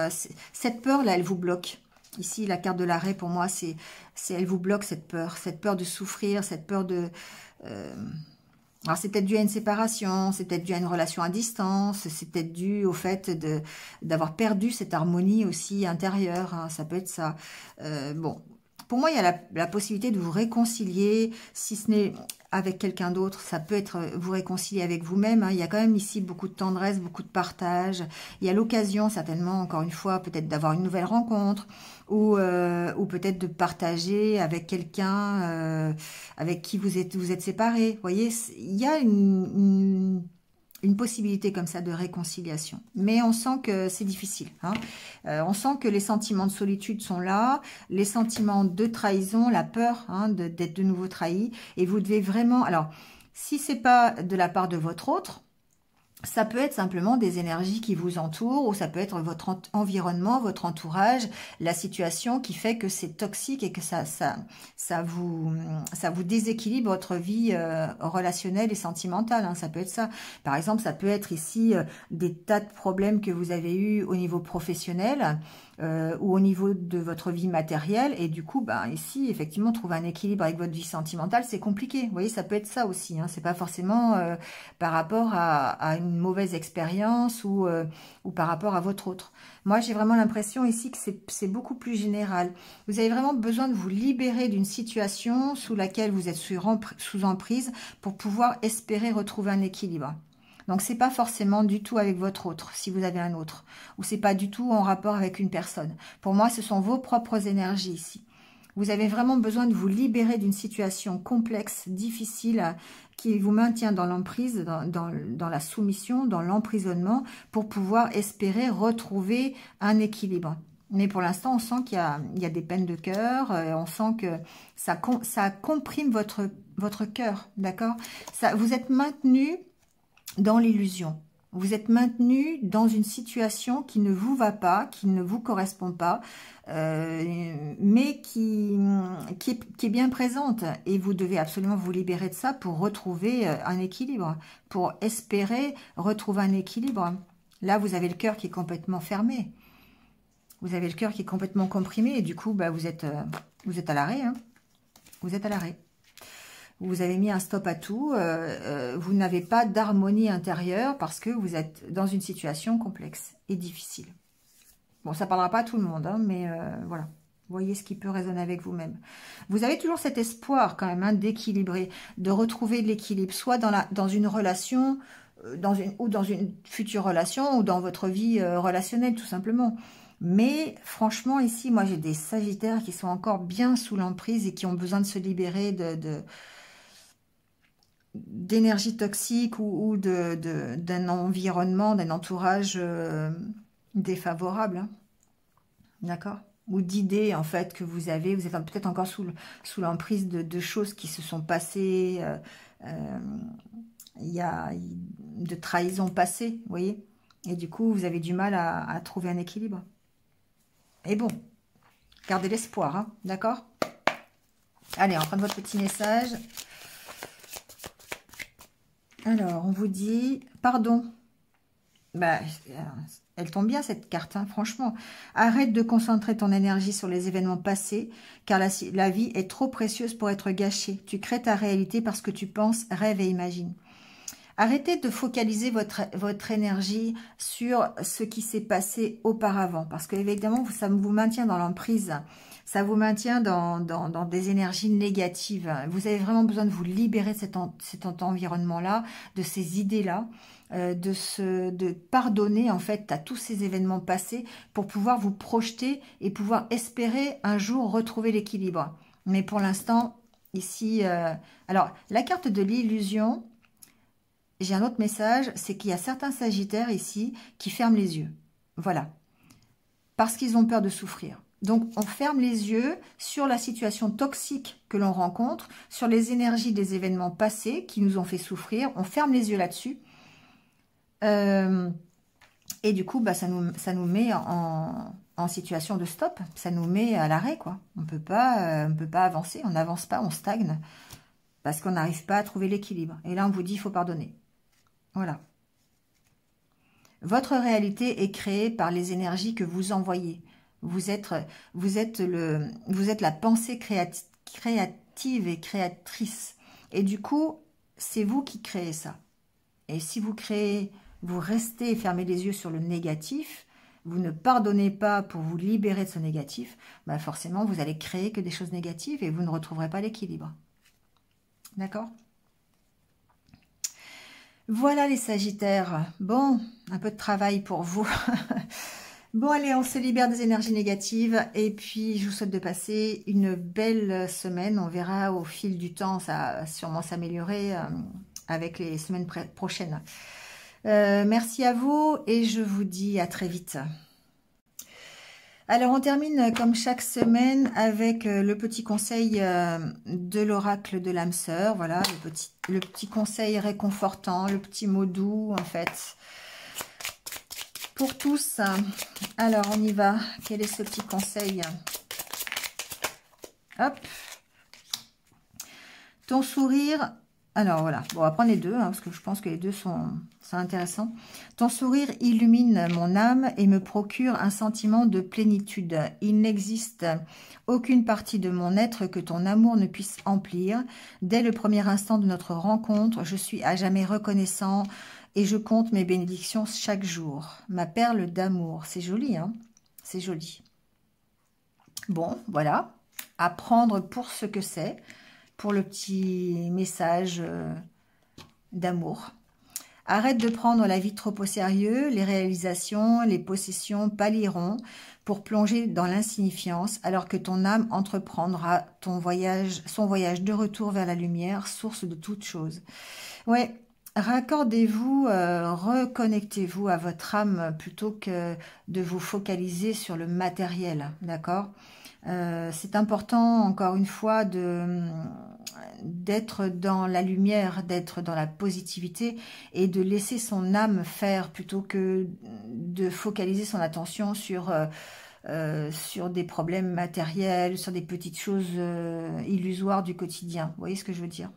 cette peur-là, elle vous bloque. Ici, la carte de l'arrêt, pour moi, elle vous bloque cette peur de souffrir, cette peur de... alors, c'est peut-être dû à une séparation, c'est peut-être dû à une relation à distance, c'est peut-être dû au fait d'avoir perdu cette harmonie aussi intérieure, hein, ça peut être ça. Bon, pour moi, il y a la possibilité de vous réconcilier, si ce n'est avec quelqu'un d'autre, ça peut être vous réconcilier avec vous-même. Hein. Il y a quand même ici beaucoup de tendresse, beaucoup de partage. Il y a l'occasion, certainement, encore une fois, peut-être d'avoir une nouvelle rencontre ou peut-être de partager avec quelqu'un avec qui vous êtes séparés. Vous voyez, il y a une possibilité comme ça de réconciliation. Mais on sent que c'est difficile. Hein. On sent que les sentiments de solitude sont là, les sentiments de trahison, la peur hein, d'être de nouveau trahi. Et vous devez vraiment... Alors, si c'est pas de la part de votre autre, ça peut être simplement des énergies qui vous entourent ou ça peut être votre environnement, votre entourage, la situation qui fait que c'est toxique et que ça vous déséquilibre votre vie relationnelle et sentimentale. Hein, ça peut être ça. Par exemple, ça peut être ici des tas de problèmes que vous avez eus au niveau professionnel ou au niveau de votre vie matérielle. Et du coup, ben, ici, effectivement, trouver un équilibre avec votre vie sentimentale, c'est compliqué. Vous voyez, ça peut être ça aussi. Hein, c'est pas forcément par rapport à une mauvaise expérience ou par rapport à votre autre. Moi, j'ai vraiment l'impression ici que c'est beaucoup plus général. Vous avez vraiment besoin de vous libérer d'une situation sous laquelle vous êtes sous emprise pour pouvoir espérer retrouver un équilibre. Donc, c'est pas forcément du tout avec votre autre, si vous avez un autre. Ou c'est pas du tout en rapport avec une personne. Pour moi, ce sont vos propres énergies ici. Vous avez vraiment besoin de vous libérer d'une situation complexe, difficile, qui vous maintient dans l'emprise, dans la soumission, dans l'emprisonnement, pour pouvoir espérer retrouver un équilibre. Mais pour l'instant, on sent qu'il y a des peines de cœur, on sent que ça comprime votre cœur, d'accord ? Vous êtes maintenu dans l'illusion. Vous êtes maintenu dans une situation qui ne vous va pas, qui ne vous correspond pas, mais qui est bien présente. Et vous devez absolument vous libérer de ça pour retrouver un équilibre, pour espérer retrouver un équilibre. Là, vous avez le cœur qui est complètement fermé. Vous avez le cœur qui est complètement comprimé et du coup, bah, vous êtes à l'arrêt. Hein. Vous êtes à l'arrêt. Vous avez mis un stop à tout. Vous n'avez pas d'harmonie intérieure parce que vous êtes dans une situation complexe et difficile. Bon, ça ne parlera pas à tout le monde, hein, mais voilà. Voyez ce qui peut résonner avec vous-même. Vous avez toujours cet espoir quand même hein, d'équilibrer, de retrouver l'équilibre, soit dans une relation, ou dans une future relation, ou dans votre vie relationnelle tout simplement. Mais franchement, ici, moi j'ai des sagittaires qui sont encore bien sous l'emprise et qui ont besoin de se libérer d'énergie toxique ou d'un environnement, d'un entourage défavorable. Hein. D'accord? Ou d'idées en fait que vous avez. Vous êtes peut-être encore sous l'emprise de choses qui se sont passées. Il y a de trahisons passées, vous voyez? Et du coup, vous avez du mal à trouver un équilibre. Et bon, gardez l'espoir, hein, d'accord? Allez, on prend votre petit message. Alors, on vous dit, pardon. Bah, elle tombe bien cette carte, hein, franchement. Arrête de concentrer ton énergie sur les événements passés, car la vie est trop précieuse pour être gâchée. Tu crées ta réalité parce que tu penses, rêves et imagines. Arrêtez de focaliser votre énergie sur ce qui s'est passé auparavant, parce que évidemment, ça vous maintient dans l'emprise, ça vous maintient dans des énergies négatives. Vous avez vraiment besoin de vous libérer de cet environnement-là, de ces idées-là, de pardonner en fait à tous ces événements passés pour pouvoir vous projeter et pouvoir espérer un jour retrouver l'équilibre. Mais pour l'instant, ici, alors la carte de l'illusion. J'ai un autre message, c'est qu'il y a certains sagittaires ici qui ferment les yeux. Voilà. Parce qu'ils ont peur de souffrir. Donc, on ferme les yeux sur la situation toxique que l'on rencontre, sur les énergies des événements passés qui nous ont fait souffrir. On ferme les yeux là-dessus. Et du coup, bah, ça nous met en situation de stop. Ça nous met à l'arrêt, quoi. On peut pas avancer, on n'avance pas, on stagne. Parce qu'on n'arrive pas à trouver l'équilibre. Et là, on vous dit, il faut pardonner. Voilà. Votre réalité est créée par les énergies que vous envoyez. Vous êtes la pensée créative et créatrice. Et du coup, c'est vous qui créez ça. Et si vous restez et fermez les yeux sur le négatif, vous ne pardonnez pas pour vous libérer de ce négatif, bah forcément, vous allez créer que des choses négatives et vous ne retrouverez pas l'équilibre. D'accord ? Voilà les sagittaires. Bon, un peu de travail pour vous. Bon, allez, on se libère des énergies négatives. Et puis, je vous souhaite de passer une belle semaine. On verra au fil du temps, ça va sûrement s'améliorer avec les semaines prochaines. Merci à vous et je vous dis à très vite. Alors, on termine comme chaque semaine avec le petit conseil de l'oracle de l'âme sœur. Voilà, le petit conseil réconfortant, le petit mot doux, en fait. Pour tous. Alors, on y va. Quel est ce petit conseil? Hop. Ton sourire... Alors, voilà. Bon, on va prendre les deux, hein, parce que je pense que les deux sont intéressants. Ton sourire illumine mon âme et me procure un sentiment de plénitude. Il n'existe aucune partie de mon être que ton amour ne puisse emplir. Dès le premier instant de notre rencontre, je suis à jamais reconnaissant et je compte mes bénédictions chaque jour. Ma perle d'amour. C'est joli, hein? C'est joli. Bon, voilà. À prendre pour ce que c'est. Pour le petit message d'amour. Arrête de prendre la vie trop au sérieux, les réalisations, les possessions pâliront pour plonger dans l'insignifiance, alors que ton âme entreprendra son voyage de retour vers la lumière, source de toutes choses. Ouais, raccordez-vous, reconnectez-vous à votre âme plutôt que de vous focaliser sur le matériel, d'accord ? C'est important, encore une fois, d'être dans la lumière, d'être dans la positivité et de laisser son âme faire plutôt que de focaliser son attention sur des problèmes matériels, sur des petites choses illusoires du quotidien. Vous voyez ce que je veux dire?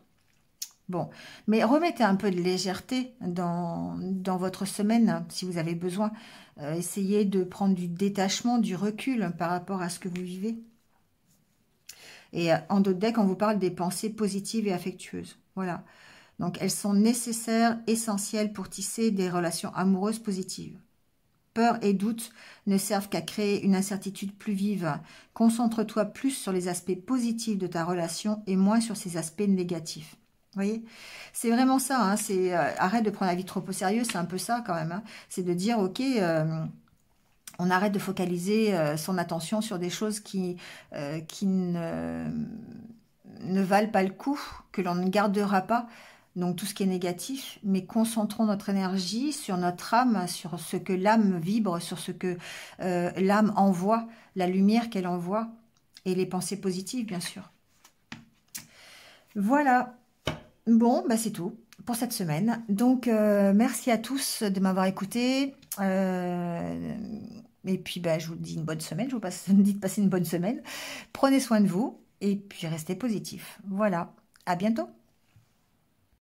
Bon, mais remettez un peu de légèreté dans votre semaine, si vous avez besoin. Essayez de prendre du détachement, du recul par rapport à ce que vous vivez. Et en d'autres decks, on vous parle des pensées positives et affectueuses. Voilà. Donc, elles sont nécessaires, essentielles pour tisser des relations amoureuses positives. Peur et doute ne servent qu'à créer une incertitude plus vive. Concentre-toi plus sur les aspects positifs de ta relation et moins sur ses aspects négatifs. Vous voyez, c'est vraiment ça. Hein, c'est arrête de prendre la vie trop au sérieux. C'est un peu ça quand même. Hein. C'est de dire, ok, on arrête de focaliser son attention sur des choses qui ne valent pas le coup, que l'on ne gardera pas. Donc tout ce qui est négatif, mais concentrons notre énergie sur notre âme, sur ce que l'âme vibre, sur ce que l'âme envoie, la lumière qu'elle envoie, et les pensées positives, bien sûr. Voilà. Bon, bah c'est tout pour cette semaine. Donc, merci à tous de m'avoir écouté. Et puis, bah, je vous dis une bonne semaine. Je vous dis de passer une bonne semaine. Prenez soin de vous et puis restez positifs. Voilà. À bientôt.